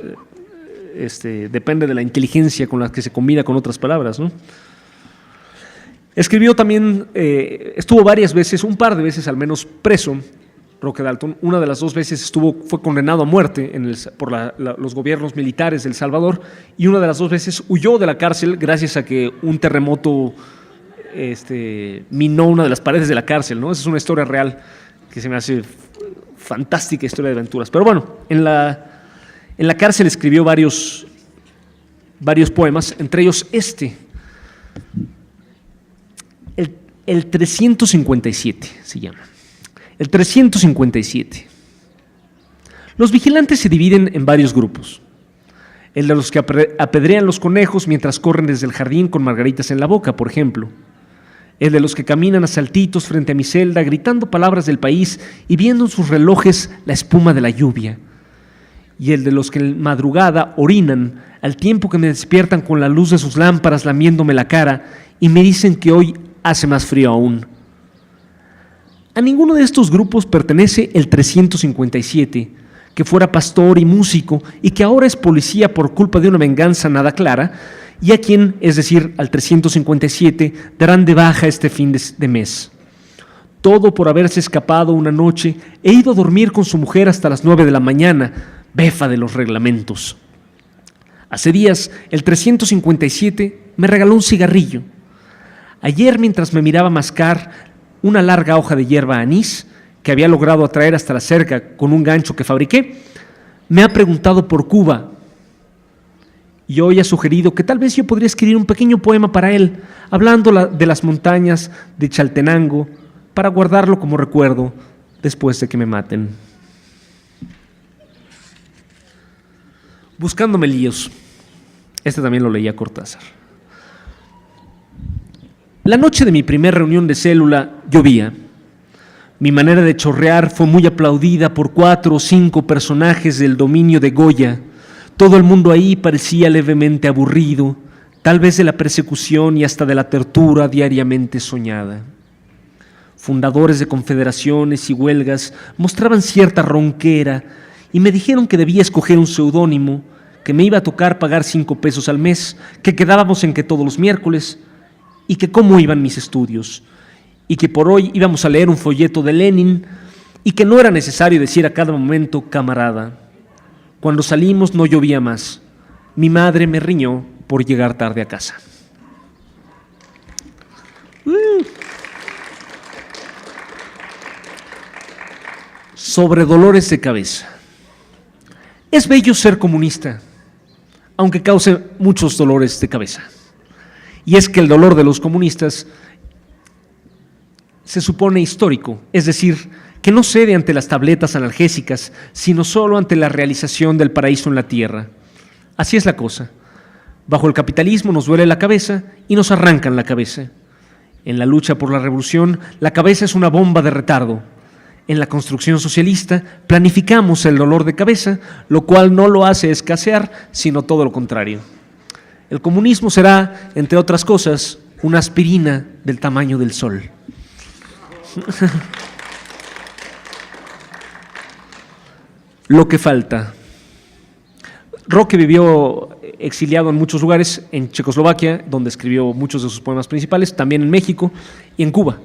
depende de la inteligencia con la que se combina con otras palabras, ¿no? Escribió también, estuvo varias veces, un par de veces al menos, preso, Roque Dalton. Una de las 2 veces fue condenado a muerte por los gobiernos militares de El Salvador, y una de las 2 veces huyó de la cárcel gracias a que un terremoto minó una de las paredes de la cárcel, ¿no? Esa es una historia real que se me hace fantástica, historia de aventuras. Pero bueno, en la cárcel escribió varios poemas, entre ellos el 357 se llama. El 357. Los vigilantes se dividen en varios grupos. El de los que apedrean los conejos mientras corren desde el jardín con margaritas en la boca, por ejemplo. El de los que caminan a saltitos frente a mi celda, gritando palabras del país y viendo en sus relojes la espuma de la lluvia. Y el de los que en madrugada orinan al tiempo que me despiertan con la luz de sus lámparas lamiéndome la cara y me dicen que hoy hace más frío aún. A ninguno de estos grupos pertenece el 357, que fuera pastor y músico y que ahora es policía por culpa de una venganza nada clara, y a quien, es decir, al 357, darán de baja este fin de mes. Todo por haberse escapado una noche e ido a dormir con su mujer hasta las 9 de la mañana, befa de los reglamentos. Hace días, el 357 me regaló un cigarrillo. Ayer, mientras me miraba mascar una larga hoja de hierba anís que había logrado atraer hasta la cerca con un gancho que fabriqué, me ha preguntado por Cuba y hoy ha sugerido que tal vez yo podría escribir un pequeño poema para él, hablando de las montañas de Chaltenango, para guardarlo como recuerdo después de que me maten. Buscándome líos. Este también lo leía Cortázar. La noche de mi primera reunión de célula llovía. Mi manera de chorrear fue muy aplaudida por 4 o 5 personajes del dominio de Goya. Todo el mundo ahí parecía levemente aburrido, tal vez de la persecución y hasta de la tortura diariamente soñada. Fundadores de confederaciones y huelgas mostraban cierta ronquera y me dijeron que debía escoger un seudónimo, que me iba a tocar pagar 5 pesos al mes, que quedábamos en que todos los miércoles, y que cómo iban mis estudios, y que por hoy íbamos a leer un folleto de Lenin, y que no era necesario decir a cada momento camarada. Cuando salimos no llovía más. Mi madre me riñó por llegar tarde a casa. Sobre dolores de cabeza. Es bello ser comunista, aunque cause muchos dolores de cabeza. Y es que el dolor de los comunistas se supone histórico, es decir, que no cede ante las tabletas analgésicas, sino solo ante la realización del paraíso en la tierra. Así es la cosa. Bajo el capitalismo nos duele la cabeza y nos arrancan la cabeza. En la lucha por la revolución, la cabeza es una bomba de retardo. En la construcción socialista, planificamos el dolor de cabeza, lo cual no lo hace escasear, sino todo lo contrario. El comunismo será, entre otras cosas, una aspirina del tamaño del sol. Lo que falta. Roque vivió exiliado en muchos lugares, en Checoslovaquia, donde escribió muchos de sus poemas principales, también en México y en Cuba.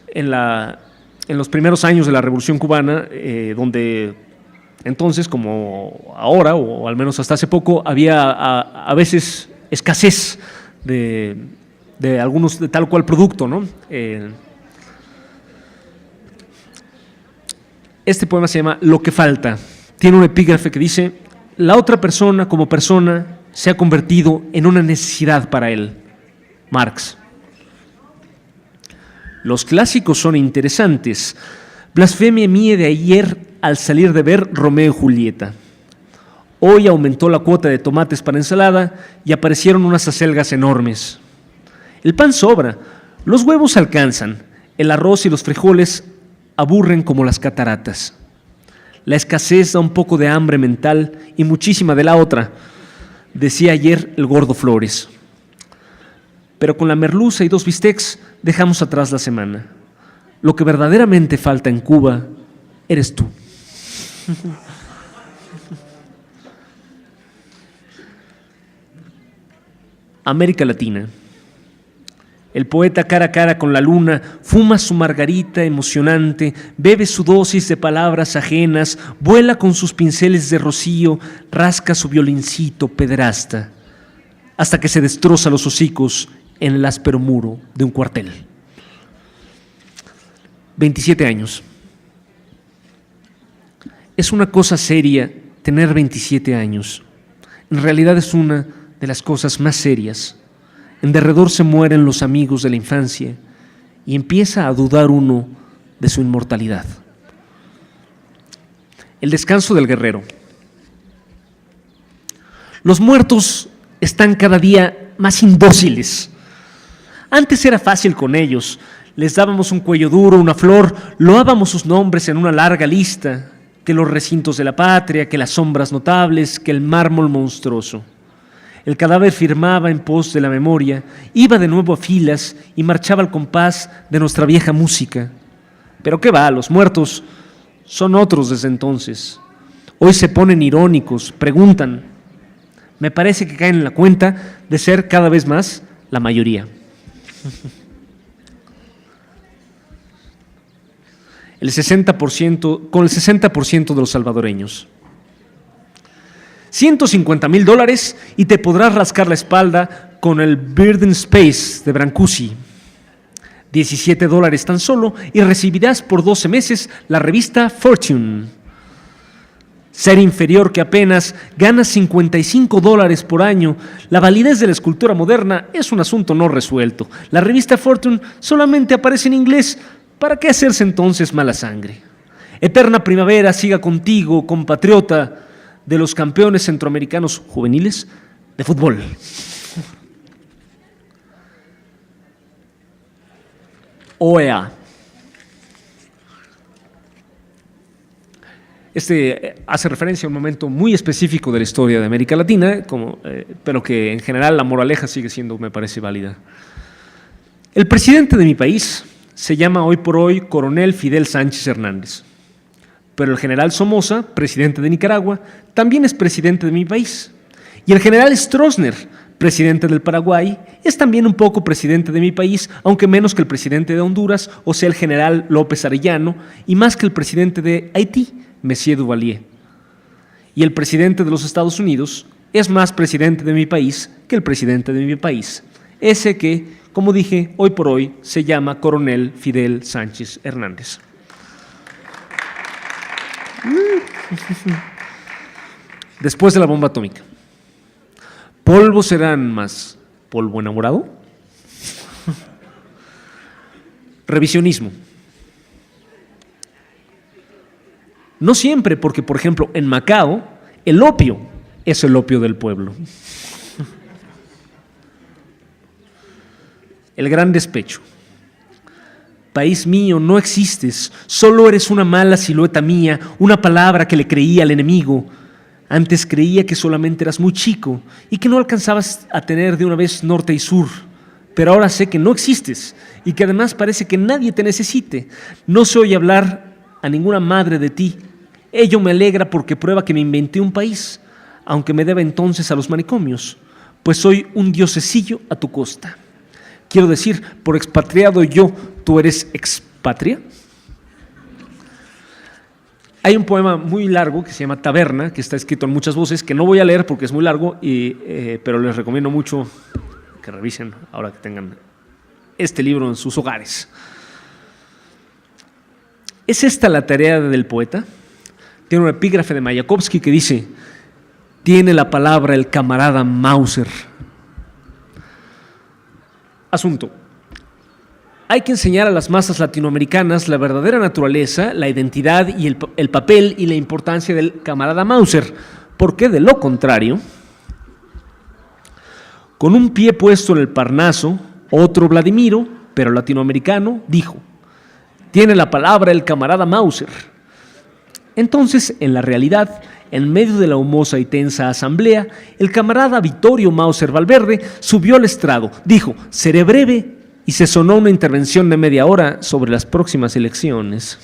En los primeros años de la Revolución Cubana, donde entonces, como ahora, o al menos hasta hace poco, había a veces escasez de algunos de tal cual producto, ¿no? Este poema se llama Lo que falta. Tiene un epígrafe que dice: la otra persona como persona se ha convertido en una necesidad para él. Marx. Los clásicos son interesantes. Blasfemia mía de ayer al salir de ver Romeo y Julieta. Hoy aumentó la cuota de tomates para ensalada y aparecieron unas acelgas enormes. El pan sobra, los huevos alcanzan, el arroz y los frijoles aburren como las cataratas. La escasez da un poco de hambre mental y muchísima de la otra, decía ayer el gordo Flores. Pero con la merluza y 2 bistecs dejamos atrás la semana. Lo que verdaderamente falta en Cuba eres tú. América Latina. El poeta cara a cara con la luna fuma su margarita emocionante, bebe su dosis de palabras ajenas, vuela con sus pinceles de rocío, rasca su violincito pederasta, hasta que se destroza los hocicos en el áspero muro de un cuartel. 27 años. Es una cosa seria tener 27 años. En realidad es una de las cosas más serias. En derredor se mueren los amigos de la infancia y empieza a dudar uno de su inmortalidad. El descanso del guerrero. Los muertos están cada día más indóciles. Antes era fácil con ellos. Les dábamos un cuello duro, una flor, loábamos sus nombres en una larga lista, que los recintos de la patria, que las sombras notables, que el mármol monstruoso. El cadáver firmaba en pos de la memoria, iba de nuevo a filas y marchaba al compás de nuestra vieja música. Pero qué va, los muertos son otros desde entonces. Hoy se ponen irónicos, preguntan. Me parece que caen en la cuenta de ser cada vez más la mayoría. Con el 60% de los salvadoreños. $150,000 y te podrás rascar la espalda con el Bird in Space de Brancusi. $17 tan solo y recibirás por 12 meses la revista Fortune. Ser inferior que apenas ganas $55 por año. La validez de la escultura moderna es un asunto no resuelto. La revista Fortune solamente aparece en inglés. ¿Para qué hacerse entonces mala sangre? Eterna primavera siga contigo, compatriota de los campeones centroamericanos juveniles de fútbol. OEA. Este hace referencia a un momento muy específico de la historia de América Latina, pero que en general la moraleja sigue siendo, me parece, válida. El presidente de mi país se llama hoy por hoy Coronel Fidel Sánchez Hernández. Pero el general Somoza, presidente de Nicaragua, también es presidente de mi país. Y el general Stroessner, presidente del Paraguay, es también un poco presidente de mi país, aunque menos que el presidente de Honduras, o sea, el general López Arellano, y más que el presidente de Haití, Messier Duvalier. Y el presidente de los Estados Unidos es más presidente de mi país que el presidente de mi país, ese que, como dije, hoy por hoy se llama Coronel Fidel Sánchez Hernández. Después de la bomba atómica, ¿polvo serán más polvo enamorado? Revisionismo. No siempre, porque por ejemplo en Macao el opio es el opio del pueblo. El gran despecho. País mío, no existes, solo eres una mala silueta mía, una palabra que le creía al enemigo. Antes creía que solamente eras muy chico y que no alcanzabas a tener de una vez norte y sur, pero ahora sé que no existes y que además parece que nadie te necesite. No se oye hablar a ninguna madre de ti. Ello me alegra porque prueba que me inventé un país. aunque me deba entonces a los manicomios, pues soy un diosecillo a tu costa. Quiero decir, por expatriado yo, ¿tú eres expatria? Hay un poema muy largo que se llama Taberna, que está escrito en muchas voces, que no voy a leer porque es muy largo, pero les recomiendo mucho que revisen ahora que tengan este libro en sus hogares. ¿Es esta la tarea del poeta? Tiene un epígrafe de Mayakovsky que dice: tiene la palabra el camarada Mauser. Asunto: hay que enseñar a las masas latinoamericanas la verdadera naturaleza, la identidad y el papel y la importancia del camarada Mauser, porque de lo contrario, con un pie puesto en el Parnaso, otro Vladimiro, pero latinoamericano, dijo: tiene la palabra el camarada Mauser. Entonces, en la realidad, en medio de la humosa y tensa asamblea, el camarada Vittorio Mauser Valverde subió al estrado, dijo: seré breve, y se sonó una intervención de media hora sobre las próximas elecciones.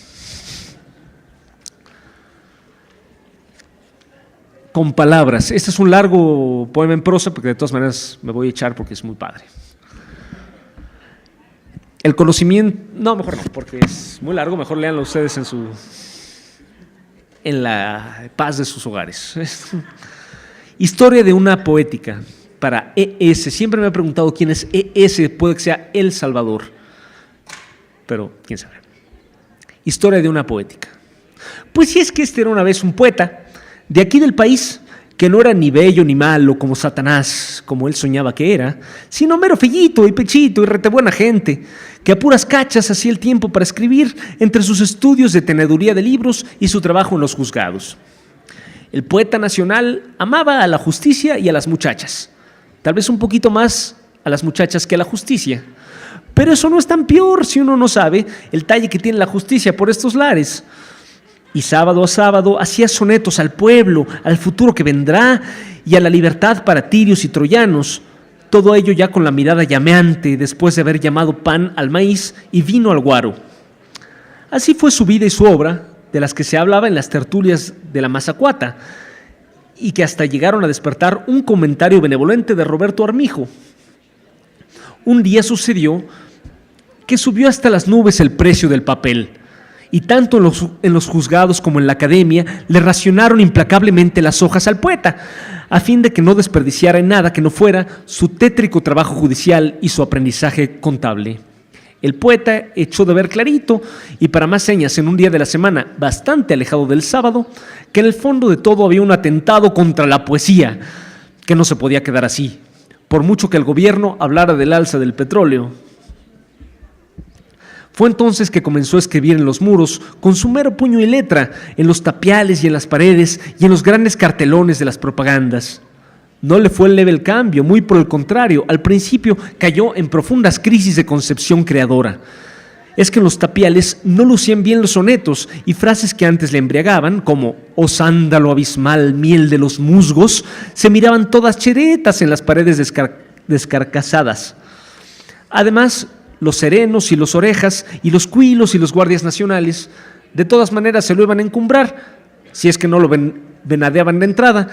Con palabras. Este es un largo poema en prosa, porque de todas maneras me voy a echar porque es muy padre. El conocimiento... No, mejor no, porque es muy largo. Mejor léanlo ustedes en la paz de sus hogares. Historia de una poética. Para E.S. Siempre me he preguntado quién es E.S. Puede que sea El Salvador, pero quién sabe. Historia de una poética. Pues si es que este era una vez un poeta de aquí del país, que no era ni bello ni malo como Satanás, como él soñaba que era, sino mero fellito y pechito y rete buena gente, que a puras cachas hacía el tiempo para escribir entre sus estudios de teneduría de libros y su trabajo en los juzgados. El poeta nacional amaba a la justicia y a las muchachas. Tal vez un poquito más a las muchachas que a la justicia. Pero eso no es tan peor si uno no sabe el talle que tiene la justicia por estos lares. Y sábado a sábado hacía sonetos al pueblo, al futuro que vendrá y a la libertad para tirios y troyanos. Todo ello ya con la mirada llameante después de haber llamado pan al maíz y vino al guaro. Así fue su vida y su obra, de las que se hablaba en las tertulias de la Mazacuata, y que hasta llegaron a despertar un comentario benevolente de Roberto Armijo. Un día sucedió que subió hasta las nubes el precio del papel, y tanto en los juzgados como en la academia le racionaron implacablemente las hojas al poeta, a fin de que no desperdiciara en nada que no fuera su tétrico trabajo judicial y su aprendizaje contable. El poeta echó de ver clarito, y para más señas en un día de la semana bastante alejado del sábado, que en el fondo de todo había un atentado contra la poesía, que no se podía quedar así, por mucho que el gobierno hablara del alza del petróleo. Fue entonces que comenzó a escribir en los muros, con su mero puño y letra, en los tapiales y en las paredes y en los grandes cartelones de las propagandas. No le fue leve el cambio, muy por el contrario, al principio cayó en profundas crisis de concepción creadora. Es que en los tapiales no lucían bien los sonetos y frases que antes le embriagaban, como «Oh sándalo abismal, miel de los musgos», se miraban todas cheretas en las paredes descarcazadas. Además, los serenos y los orejas y los cuilos y los guardias nacionales de todas maneras se lo iban a encumbrar, si es que no lo venadeaban de entrada,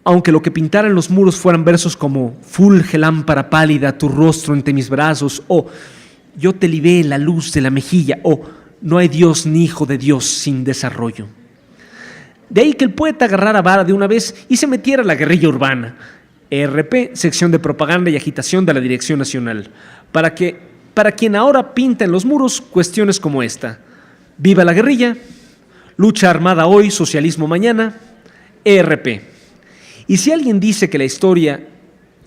aunque lo que pintara en los muros fueran versos como «Fulge lámpara pálida tu rostro entre mis brazos», o «Yo te libé la luz de la mejilla», o «No hay Dios ni hijo de Dios sin desarrollo». De ahí que el poeta agarrara vara de una vez y se metiera a la guerrilla urbana, ERP, sección de propaganda y agitación de la Dirección Nacional, para quien ahora pinta en los muros cuestiones como esta: «Viva la guerrilla», «Lucha armada hoy, socialismo mañana», ERP. Y si alguien dice que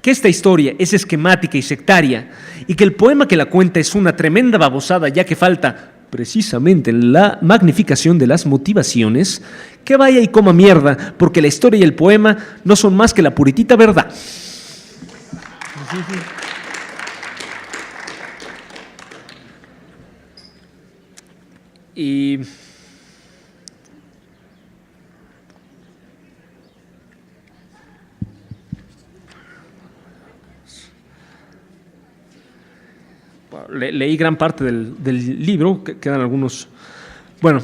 esta historia es esquemática y sectaria, y que el poema que la cuenta es una tremenda babosada, ya que falta precisamente la magnificación de las motivaciones, que vaya y coma mierda, porque la historia y el poema no son más que la puritita verdad. Y leí gran parte del libro, quedan algunos. Bueno,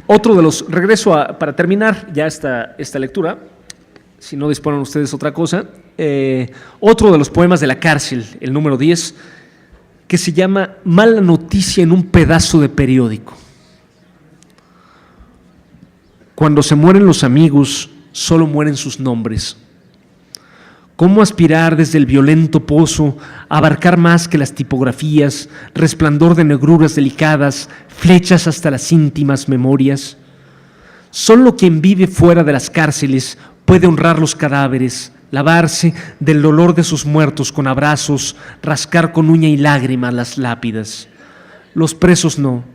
otro de los, regreso para terminar ya esta lectura, si no disponen ustedes otra cosa, otro de los poemas de la cárcel, el número 10, que se llama Mala noticia en un pedazo de periódico. Cuando se mueren los amigos, solo mueren sus nombres. ¿Cómo aspirar desde el violento pozo a abarcar más que las tipografías, resplandor de negruras delicadas, flechas hasta las íntimas memorias? Solo quien vive fuera de las cárceles puede honrar los cadáveres, lavarse del dolor de sus muertos con abrazos, rascar con uña y lágrima las lápidas. Los presos no,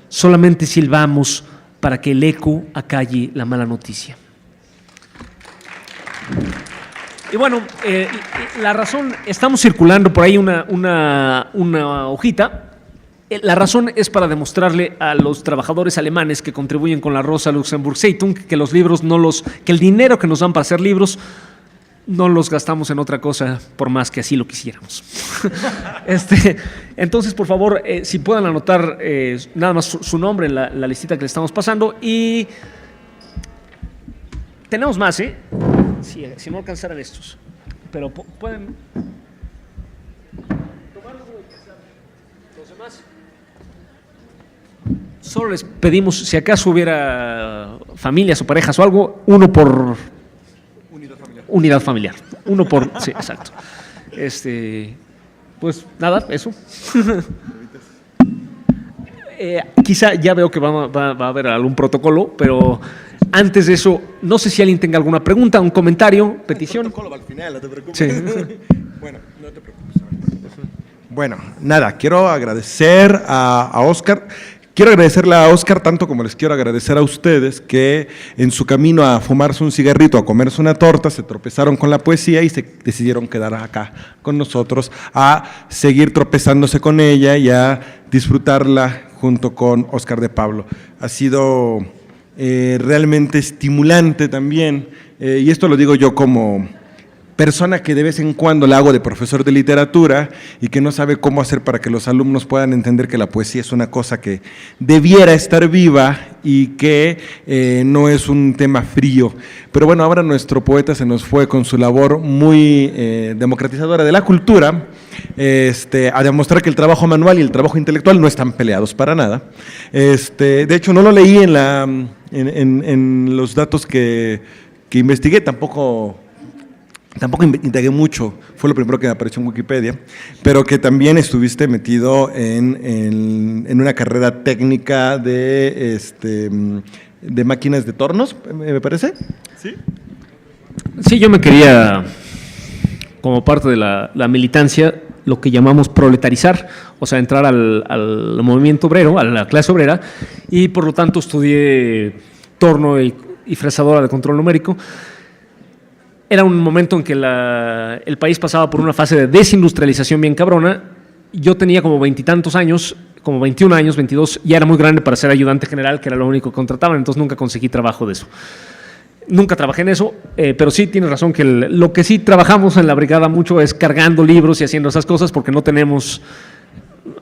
solamente silbamos para que el eco acalle la mala noticia. Y bueno, la razón, estamos circulando por ahí una hojita. La razón es para demostrarle a los trabajadores alemanes que contribuyen con la Rosa Luxemburg Zeitung que los libros que el dinero que nos dan para hacer libros no los gastamos en otra cosa, por más que así lo quisiéramos. Entonces, por favor, si puedan anotar nada más su nombre en la listita que le estamos pasando. Y tenemos más, si no alcanzaran estos. Pero pueden tomar los demás. Solo les pedimos, si acaso hubiera familias o parejas o algo, uno por unidad familiar. Uno por, sí, exacto. Pues nada, eso. Quizá ya veo que va a haber algún protocolo, pero antes de eso, no sé si alguien tenga alguna pregunta, un comentario, petición. El protocolo va al final, no te preocupes. Sí. Bueno, no te preocupes. Bueno, nada, quiero agradecer a Óscar. Quiero agradecerle a Óscar tanto como les quiero agradecer a ustedes que en su camino a fumarse un cigarrito, a comerse una torta, se tropezaron con la poesía y se decidieron quedar acá con nosotros a seguir tropezándose con ella y a disfrutarla junto con Óscar de Pablo. Ha sido realmente estimulante también, y esto lo digo yo como persona que de vez en cuando la hago de profesor de literatura y que no sabe cómo hacer para que los alumnos puedan entender que la poesía es una cosa que debiera estar viva y que no es un tema frío. Pero bueno, ahora nuestro poeta se nos fue con su labor muy democratizadora de la cultura, a demostrar que el trabajo manual y el trabajo intelectual no están peleados para nada. De hecho, no lo leí en los datos que investigué, tampoco indagué mucho, fue lo primero que me apareció en Wikipedia, pero que también estuviste metido en una carrera técnica de máquinas de tornos, me parece. ¿Sí? Sí, yo me quería, como parte de la militancia, lo que llamamos proletarizar, o sea, entrar al movimiento obrero, a la clase obrera, y por lo tanto estudié torno y fresadora de control numérico. Era un momento en que el país pasaba por una fase de desindustrialización bien cabrona. Yo tenía como 20 y tantos años, como 21 años, 22, ya era muy grande para ser ayudante general, que era lo único que contrataban, entonces nunca conseguí trabajo de eso. Nunca trabajé en eso, pero sí tienes razón que lo que sí trabajamos en la brigada mucho es cargando libros y haciendo esas cosas porque no tenemos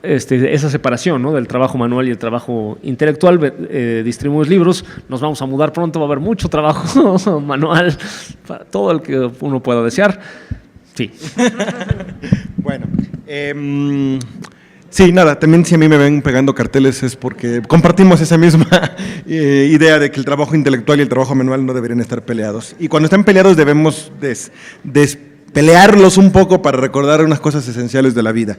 esa separación, ¿no?, del trabajo manual y el trabajo intelectual. Distribuimos libros, nos vamos a mudar pronto, va a haber mucho trabajo manual, para todo el que uno pueda desear. Sí. Bueno, sí, nada, también si a mí me ven pegando carteles es porque compartimos esa misma idea de que el trabajo intelectual y el trabajo manual no deberían estar peleados. Y cuando están peleados debemos pelearlos un poco para recordar unas cosas esenciales de la vida.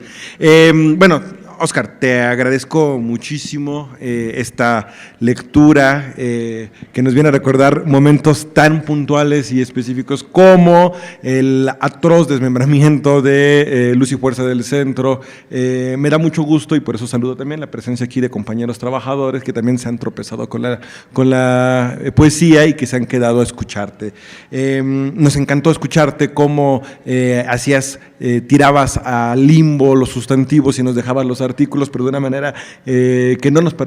Bueno, Óscar, te agradezco muchísimo esta lectura que nos viene a recordar momentos tan puntuales y específicos como el atroz desmembramiento de Luz y Fuerza del Centro. Me da mucho gusto y por eso saludo también la presencia aquí de compañeros trabajadores que también se han tropezado con la poesía y que se han quedado a escucharte. Nos encantó escucharte cómo tirabas al limbo los sustantivos y nos dejabas los artículos, pero de una manera que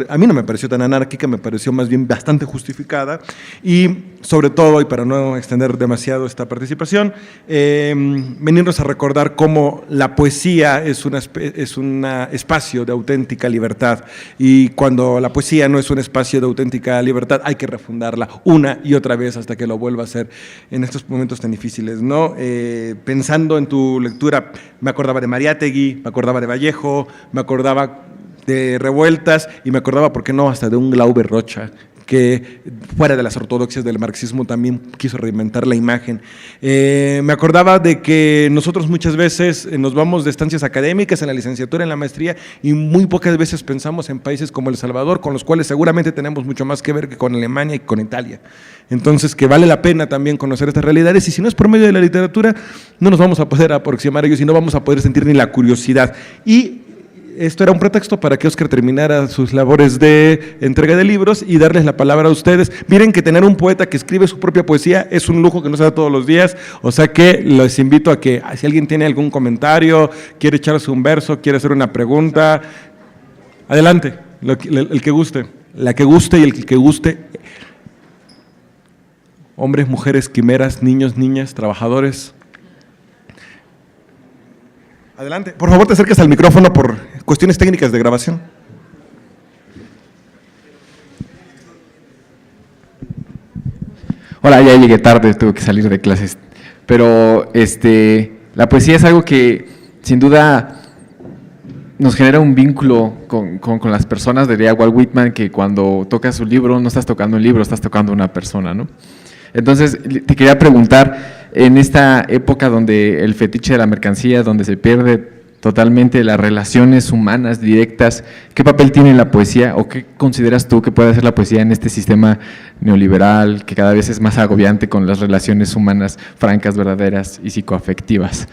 a mí no me pareció tan anárquica, me pareció más bien bastante justificada y sobre todo, y para no extender demasiado esta participación, venirnos a recordar cómo la poesía es un espacio de auténtica libertad, y cuando la poesía no es un espacio de auténtica libertad, hay que refundarla una y otra vez hasta que lo vuelva a hacer en estos momentos tan difíciles, ¿no? Pensando en tu lectura, me acordaba de Mariátegui, me acordaba de Vallejo, me acordaba de Revueltas, y me acordaba, ¿por qué no?, hasta de un Glauber Rocha, que fuera de las ortodoxias del marxismo también quiso reinventar la imagen. Me acordaba de que nosotros muchas veces nos vamos de estancias académicas en la licenciatura, en la maestría, y muy pocas veces pensamos en países como El Salvador, con los cuales seguramente tenemos mucho más que ver que con Alemania y con Italia. Entonces, que vale la pena también conocer estas realidades, y si no es por medio de la literatura, no nos vamos a poder aproximar a ellos y no vamos a poder sentir ni la curiosidad. Y esto era un pretexto para que Óscar terminara sus labores de entrega de libros y darles la palabra a ustedes. Miren que tener un poeta que escribe su propia poesía es un lujo que no se da todos los días, o sea que les invito a que si alguien tiene algún comentario, quiere echarse un verso, quiere hacer una pregunta, adelante, el que guste, la que guste y el que guste. Hombres, mujeres, quimeras, niños, niñas, trabajadores. Adelante. Por favor, te acerques al micrófono por cuestiones técnicas de grabación. Hola, ya llegué tarde, tuve que salir de clases. Pero la poesía es algo que sin duda nos genera un vínculo con las personas. Diría Walt Whitman que cuando tocas su libro no estás tocando un libro, estás tocando una persona, ¿no? Entonces, te quería preguntar, en esta época donde el fetiche de la mercancía, donde se pierde totalmente las relaciones humanas directas, ¿qué papel tiene la poesía o qué consideras tú que puede hacer la poesía en este sistema neoliberal que cada vez es más agobiante con las relaciones humanas francas, verdaderas y psicoafectivas?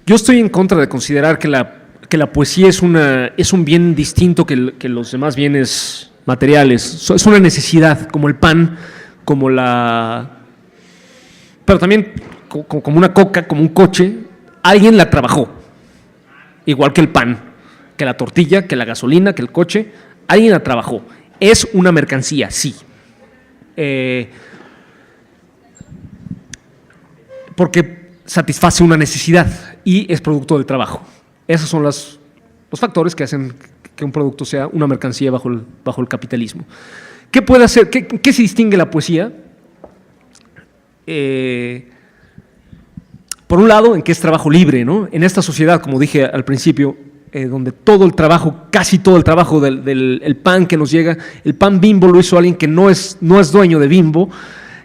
Yo estoy en contra de considerar que la poesía es un bien distinto que los demás bienes materiales. Es una necesidad, como el pan, pero también como una coca, como un coche. Alguien la trabajó, igual que el pan, que la tortilla, que la gasolina, que el coche. Alguien la trabajó. Es una mercancía, sí. Porque satisface una necesidad y es producto del trabajo. Esos son los factores que hacen que un producto sea una mercancía bajo el capitalismo. ¿Qué puede hacer? ¿Qué se distingue la poesía? Por un lado, en que es trabajo libre, ¿no? En esta sociedad, como dije al principio, donde todo el trabajo, casi todo el trabajo del pan que nos llega, el pan Bimbo lo hizo alguien que no es dueño de Bimbo,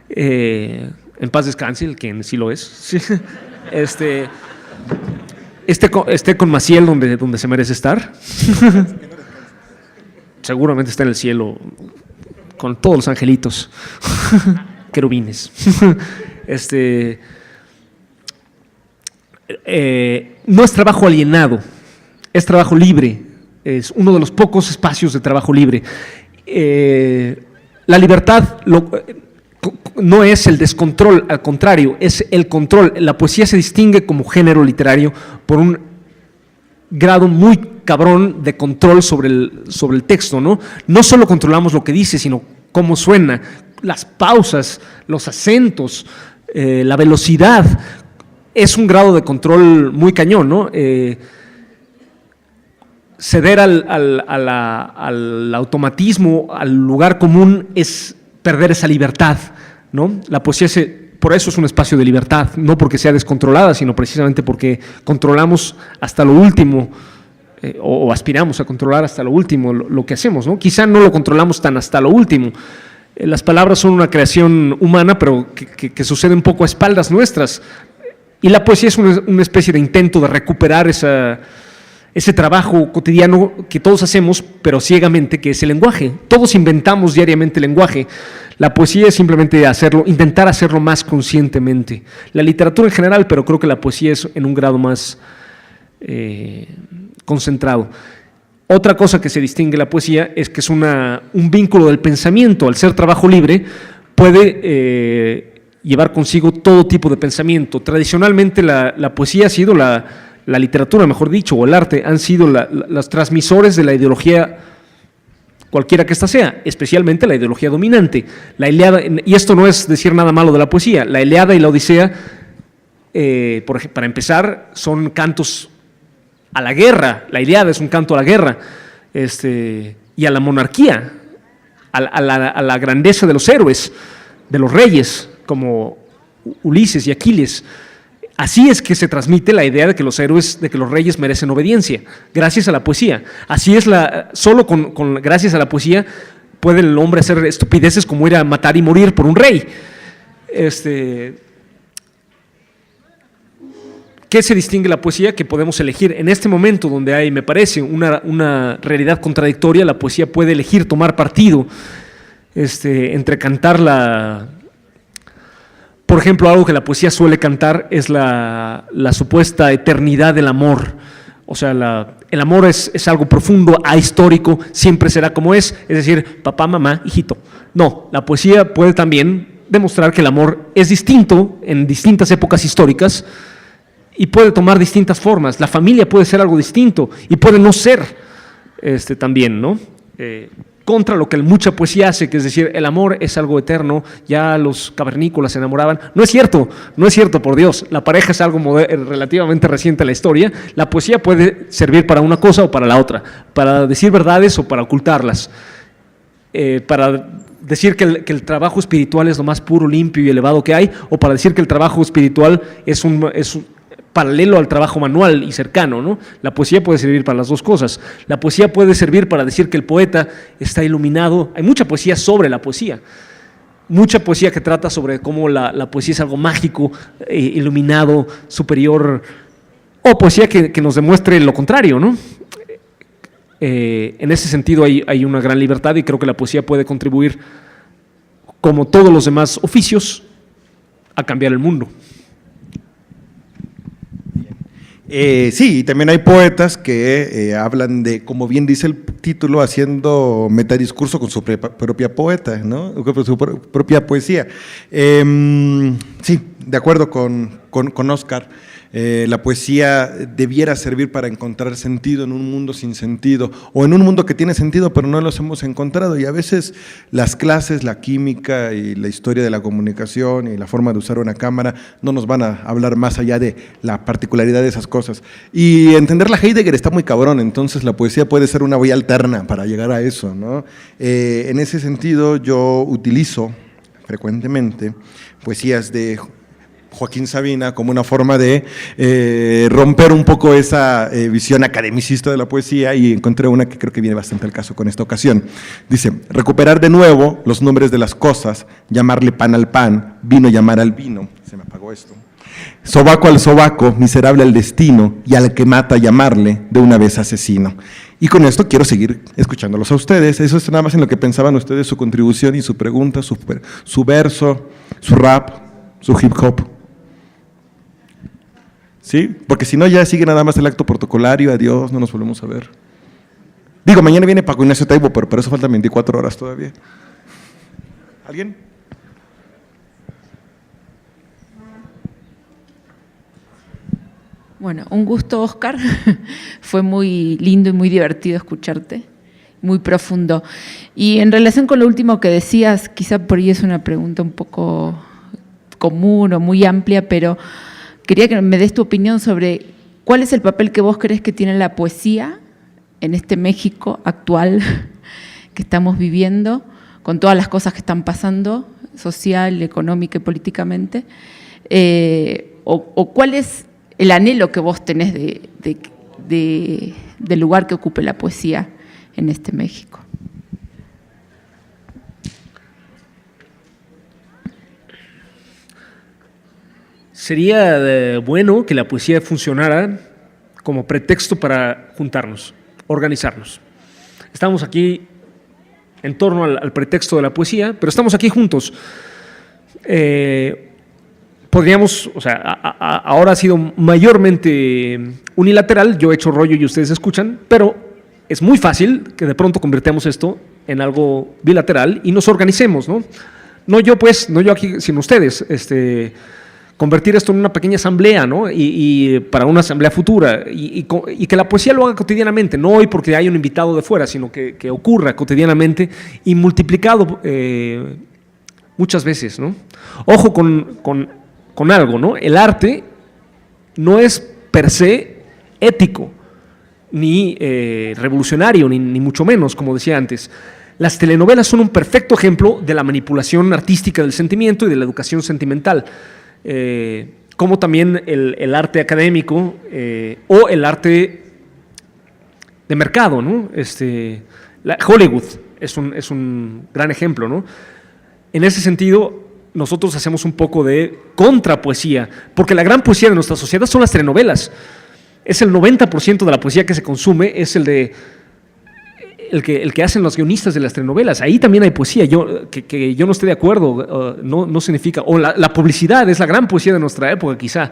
en paz descanse, el que sí lo es. Sí. Esté con Maciel donde se merece estar. Seguramente está en el cielo con todos los angelitos, querubines. No es trabajo alienado, es trabajo libre. Es uno de los pocos espacios de trabajo libre. La libertad no es el descontrol, al contrario, es el control. La poesía se distingue como género literario por un grado muy cabrón de control sobre el texto, ¿no? No solo controlamos lo que dice, sino cómo suena, las pausas, los acentos, la velocidad. Es un grado de control muy cañón, ¿no? Ceder al automatismo, al lugar común, es perder esa libertad, ¿no? La poesía por eso es un espacio de libertad, no porque sea descontrolada, sino precisamente porque controlamos hasta lo último, o aspiramos a controlar hasta lo último lo que hacemos, ¿no? Quizá no lo controlamos tan hasta lo último. Las palabras son una creación humana, pero que sucede un poco a espaldas nuestras. Y la poesía es una especie de intento de recuperar ese trabajo cotidiano que todos hacemos, pero ciegamente, que es el lenguaje. Todos inventamos diariamente lenguaje. La poesía es simplemente intentar hacerlo más conscientemente. La literatura en general, pero creo que la poesía es en un grado más concentrado. Otra cosa que se distingue de la poesía es que es un vínculo del pensamiento. Al ser trabajo libre, puede llevar consigo todo tipo de pensamiento. Tradicionalmente la poesía ha sido la literatura, mejor dicho, o el arte, han sido los transmisores de la ideología cualquiera que ésta sea, especialmente la ideología dominante. La Ilíada, y esto no es decir nada malo de la poesía, la Ilíada y la Odisea, para empezar, son cantos a la guerra. La Ilíada es un canto a la guerra y a la monarquía, a la grandeza de los héroes, de los reyes, como Ulises y Aquiles. Así es que se transmite la idea de que los héroes, de que los reyes merecen obediencia, gracias a la poesía. Así es, solo gracias a la poesía puede el hombre hacer estupideces como ir a matar y morir por un rey. ¿Qué se distingue la poesía? Que podemos elegir en este momento donde hay, me parece, una realidad contradictoria. La poesía puede elegir tomar partido entre cantar por ejemplo, algo que la poesía suele cantar es la supuesta eternidad del amor. O sea, el amor es algo profundo, ahistórico, siempre será como es decir, papá, mamá, hijito. No, la poesía puede también demostrar que el amor es distinto en distintas épocas históricas y puede tomar distintas formas. La familia puede ser algo distinto y puede no ser también, ¿no? Contra lo que mucha poesía hace, que es decir, el amor es algo eterno, ya los cavernícolas se enamoraban. No es cierto, por Dios. La pareja es algo relativamente reciente en la historia. La poesía puede servir para una cosa o para la otra, para decir verdades o para ocultarlas, para decir que el trabajo espiritual es lo más puro, limpio y elevado que hay, o para decir que el trabajo espiritual es un paralelo al trabajo manual y cercano, ¿no? La poesía puede servir para las dos cosas. La poesía puede servir para decir que el poeta está iluminado. Hay mucha poesía sobre la poesía, mucha poesía que trata sobre cómo la poesía es algo mágico, iluminado, superior, o poesía que nos demuestre lo contrario, ¿no? En ese sentido hay una gran libertad y creo que la poesía puede contribuir, como todos los demás oficios, a cambiar el mundo. Sí, también hay poetas que hablan de, como bien dice el título, haciendo metadiscurso con su propia poeta, ¿no? Con su propia poesía. Sí, de acuerdo con Oscar. La poesía debiera servir para encontrar sentido en un mundo sin sentido, o en un mundo que tiene sentido pero no los hemos encontrado, y a veces las clases, la química y la historia de la comunicación y la forma de usar una cámara no nos van a hablar más allá de la particularidad de esas cosas. Y entender la Heidegger está muy cabrón, entonces la poesía puede ser una vía alterna para llegar a eso, ¿no? En ese sentido yo utilizo frecuentemente poesías de Joaquín Sabina como una forma de romper un poco esa visión academicista de la poesía, y encontré una que creo que viene bastante al caso con esta ocasión. Dice: recuperar de nuevo los nombres de las cosas, llamarle pan al pan, vino llamar al vino. Se me apagó esto. Sobaco al sobaco, miserable al destino, y al que mata llamarle de una vez asesino. Y con esto quiero seguir escuchándolos a ustedes. Eso es nada más en lo que pensaban ustedes, su contribución y su pregunta, su verso, su rap, su hip hop. ¿Sí? Porque si no, ya sigue nada más el acto protocolario, adiós, no nos volvemos a ver. Digo, mañana viene Paco Ignacio Taibo, pero para eso faltan 24 horas todavía. ¿Alguien? Bueno, un gusto, Oscar. Fue muy lindo y muy divertido escucharte, muy profundo. Y en relación con lo último que decías, quizá por ahí es una pregunta un poco común o muy amplia, pero quería que me des tu opinión sobre cuál es el papel que vos crees que tiene la poesía en este México actual que estamos viviendo, con todas las cosas que están pasando, social, económica y políticamente, o cuál es el anhelo que vos tenés del lugar que ocupe la poesía en este México. Sería bueno que la poesía funcionara como pretexto para juntarnos, organizarnos. Estamos aquí en torno al pretexto de la poesía, pero estamos aquí juntos. Podríamos, o sea, ahora ha sido mayormente unilateral, yo he hecho rollo y ustedes escuchan, pero es muy fácil que de pronto convirtamos esto en algo bilateral y nos organicemos, ¿no? No yo aquí, sino ustedes, convertir esto en una pequeña asamblea, ¿no? Y para una asamblea futura, y que la poesía lo haga cotidianamente, no hoy porque hay un invitado de fuera, sino que ocurra cotidianamente y multiplicado muchas veces, ¿no? Ojo con algo, ¿no? El arte no es per se ético, ni revolucionario, ni mucho menos, como decía antes. Las telenovelas son un perfecto ejemplo de la manipulación artística del sentimiento y de la educación sentimental. Como también el arte académico o el arte de mercado, ¿no? Hollywood es un gran ejemplo, ¿no? En ese sentido, nosotros hacemos un poco de contrapoesía, porque la gran poesía de nuestra sociedad son las telenovelas. Es el 90% de la poesía que se consume, es el que hacen los guionistas de las telenovelas. Ahí también hay poesía. Que yo no esté de acuerdo, no significa. O la publicidad es la gran poesía de nuestra época, quizá.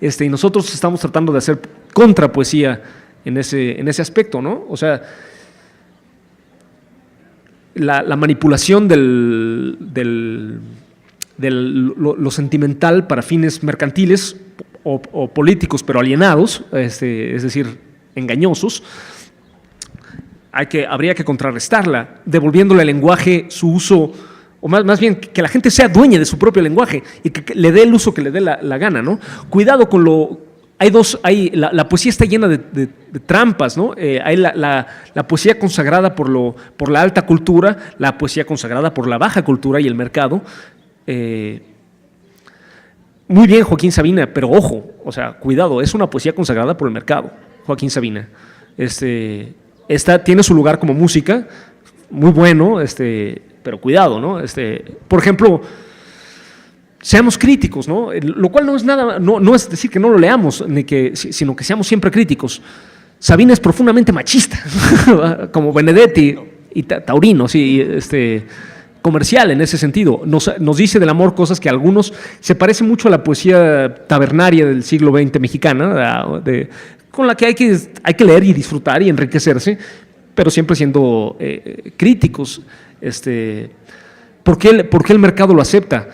Y nosotros estamos tratando de hacer contrapoesía en ese aspecto, ¿no? O sea, la manipulación lo sentimental para fines mercantiles o políticos, pero alienados, es decir, engañosos. Habría que contrarrestarla, devolviéndole al lenguaje su uso, o más bien que la gente sea dueña de su propio lenguaje y que le dé el uso que le dé la gana, ¿no? Cuidado con la poesía está llena de trampas, ¿no? Hay la poesía consagrada por la alta cultura, la poesía consagrada por la baja cultura y el mercado. Muy bien, Joaquín Sabina, pero ojo, o sea, cuidado, es una poesía consagrada por el mercado, Joaquín Sabina. Tiene su lugar como música, muy bueno, pero cuidado, ¿no? Por ejemplo, seamos críticos, ¿no? Lo cual no es nada, no es decir que no lo leamos, sino que seamos siempre críticos. Sabina es profundamente machista, como Benedetti y Taurino, sí, comercial en ese sentido. Nos dice del amor cosas que a algunos se parece mucho a la poesía tabernaria del siglo XX mexicana, con la que hay que leer y disfrutar y enriquecerse, pero siempre siendo críticos. ¿Por qué el mercado lo acepta?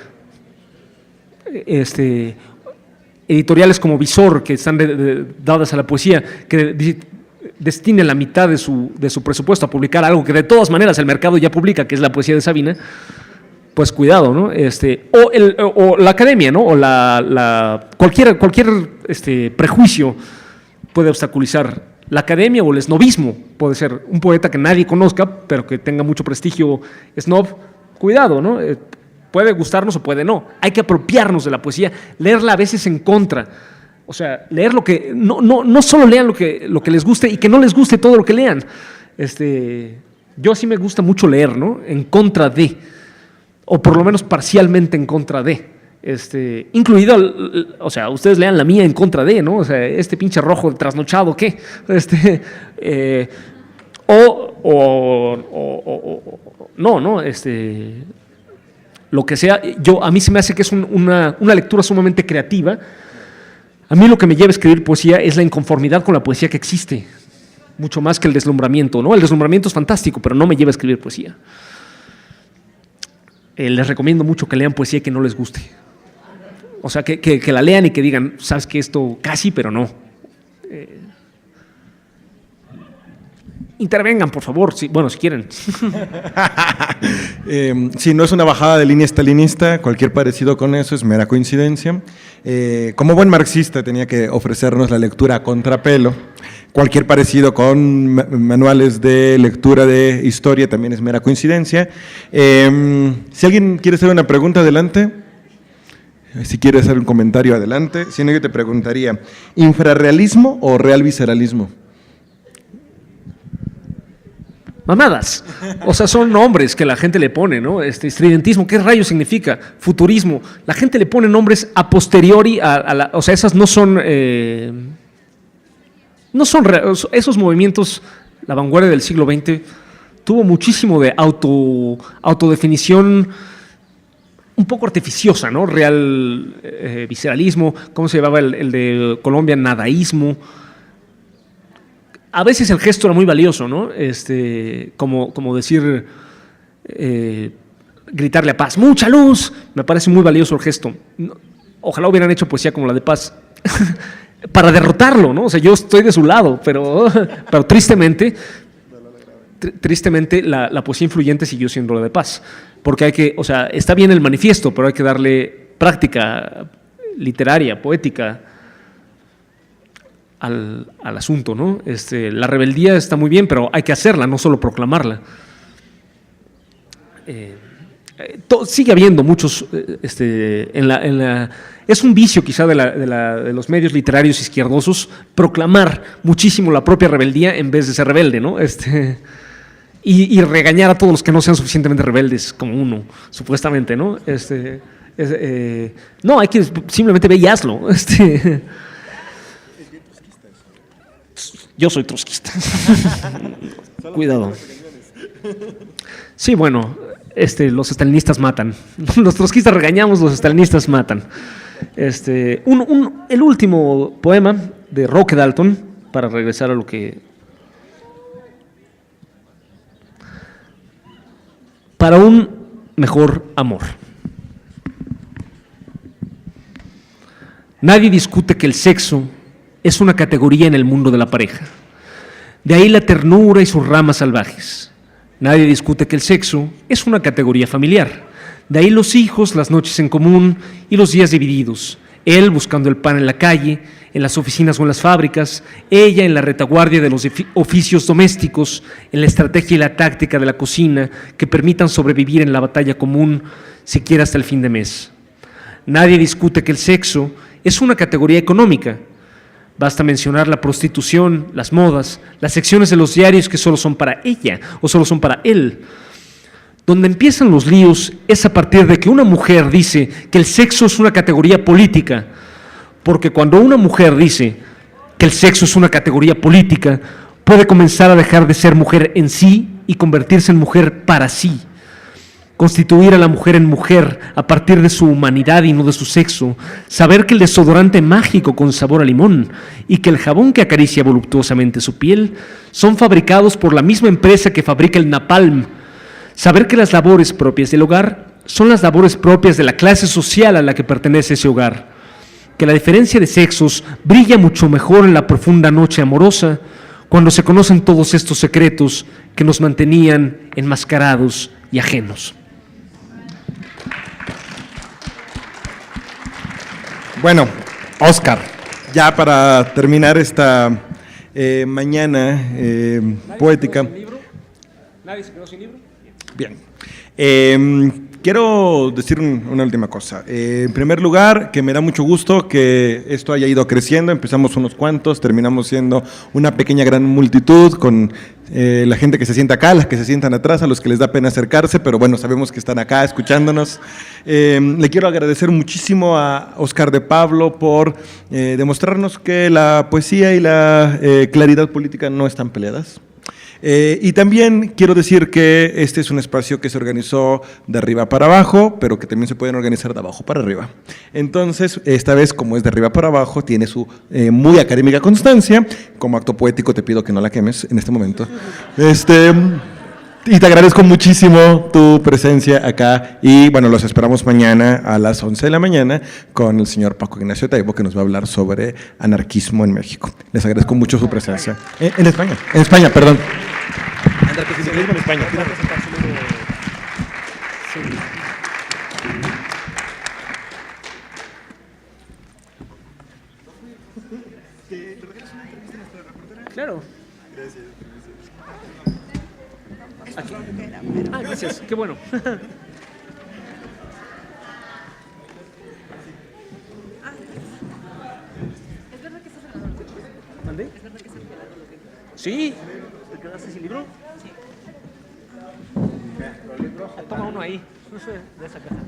Editoriales como Visor, que están dadas a la poesía, que destinen la mitad de su presupuesto a publicar algo que de todas maneras el mercado ya publica, que es la poesía de Sabina, pues cuidado, ¿no? O la academia, ¿no? O cualquier prejuicio puede obstaculizar la academia, o el snobismo. Puede ser un poeta que nadie conozca, pero que tenga mucho prestigio snob. Cuidado, ¿no? Puede gustarnos o puede no. Hay que apropiarnos de la poesía, leerla a veces en contra. O sea, leer lo que... No solo lean lo que les guste y que no les guste todo lo que lean. Yo sí me gusta mucho leer, ¿no? En contra de, o por lo menos parcialmente en contra de. Incluido, o sea, ustedes lean la mía en contra de, ¿no? O sea, pinche rojo trasnochado, ¿qué? No, lo que sea. A mí se me hace que es una lectura sumamente creativa. A mí lo que me lleva a escribir poesía es la inconformidad con la poesía que existe, mucho más que el deslumbramiento, ¿no? El deslumbramiento es fantástico, pero no me lleva a escribir poesía. Les recomiendo mucho que lean poesía que no les guste. O sea, que la lean y que digan, sabes que esto casi, pero no. Intervengan, por favor, si quieren. Sí, no es una bajada de línea estalinista, cualquier parecido con eso es mera coincidencia. Como buen marxista tenía que ofrecernos la lectura a contrapelo. Cualquier parecido con manuales de lectura de historia también es mera coincidencia. Si alguien quiere hacer una pregunta, adelante. Si quiere hacer un comentario, adelante. Si no, yo te preguntaría, ¿infrarrealismo o real visceralismo? Mamadas. O sea, son nombres que la gente le pone, ¿no? Estridentismo, ¿qué rayos significa? Futurismo. La gente le pone nombres a posteriori o sea, esas no son esos movimientos. La vanguardia del siglo XX tuvo muchísimo de autodefinición un poco artificiosa, ¿no? Real visceralismo, ¿cómo se llamaba el de Colombia? Nadaísmo. A veces el gesto era muy valioso, ¿no? Como decir, gritarle a paz, mucha luz, me parece muy valioso el gesto. ojalá hubieran hecho poesía como la de Paz para derrotarlo, ¿no? O sea, yo estoy de su lado, pero tristemente la poesía influyente siguió siendo la de Paz, porque hay que, o sea, está bien el manifiesto, pero hay que darle práctica literaria, poética al asunto, ¿no? La rebeldía está muy bien, pero hay que hacerla, no solo proclamarla. Sigue habiendo muchos, es un vicio quizá de los medios literarios izquierdosos proclamar muchísimo la propia rebeldía en vez de ser rebelde, ¿no? Y regañar a todos los que no sean suficientemente rebeldes como uno, supuestamente, ¿no? No, hay que simplemente ve y hazlo. Yo soy trotskista. Cuidado. Sí, bueno, los estalinistas matan. Los trotskistas regañamos, los estalinistas matan. El último poema de Roque Dalton, para regresar a lo que... Para un mejor amor. Nadie discute que el sexo es una categoría en el mundo de la pareja. De ahí la ternura y sus ramas salvajes. Nadie discute que el sexo es una categoría familiar. De ahí los hijos, las noches en común y los días divididos. Él buscando el pan en la calle, en las oficinas o en las fábricas. Ella en la retaguardia de los oficios domésticos, en la estrategia y la táctica de la cocina que permitan sobrevivir en la batalla común, siquiera hasta el fin de mes. Nadie discute que el sexo es una categoría económica. Basta mencionar la prostitución, las modas, las secciones de los diarios que solo son para ella o solo son para él. Donde empiezan los líos es a partir de que una mujer dice que el sexo es una categoría política, porque cuando una mujer dice que el sexo es una categoría política, puede comenzar a dejar de ser mujer en sí y convertirse en mujer para sí. Constituir a la mujer en mujer a partir de su humanidad y no de su sexo, saber que el desodorante mágico con sabor a limón y que el jabón que acaricia voluptuosamente su piel son fabricados por la misma empresa que fabrica el napalm, saber que las labores propias del hogar son las labores propias de la clase social a la que pertenece ese hogar, que la diferencia de sexos brilla mucho mejor en la profunda noche amorosa cuando se conocen todos estos secretos que nos mantenían enmascarados y ajenos. Bueno, Óscar, ya para terminar esta mañana poética. ¿Nadie se quedó sin libro? Bien. Quiero decir una última cosa. En primer lugar, que me da mucho gusto que esto haya ido creciendo. Empezamos unos cuantos, terminamos siendo una pequeña gran multitud con la gente que se sienta acá, las que se sientan atrás, a los que les da pena acercarse, pero bueno, sabemos que están acá escuchándonos. Le quiero agradecer muchísimo a Óscar de Pablo por demostrarnos que la poesía y la claridad política no están peleadas. Y también quiero decir que este es un espacio que se organizó de arriba para abajo, pero que también se pueden organizar de abajo para arriba. Entonces, esta vez, como es de arriba para abajo, tiene su muy académica constancia. Como acto poético te pido que no la quemes en este momento. Y te agradezco muchísimo tu presencia acá. Y bueno, los esperamos mañana a las 11 de la mañana con el señor Paco Ignacio Taibo, que nos va a hablar sobre anarquismo en México. Les agradezco mucho su presencia. En España, perdón. Anarquismo en España. Claro. Aquí. Ah, gracias, qué bueno. ¿Mandé? ¿Sí? ¿Te quedaste sin libro? Sí. Toma uno ahí, de esa caja.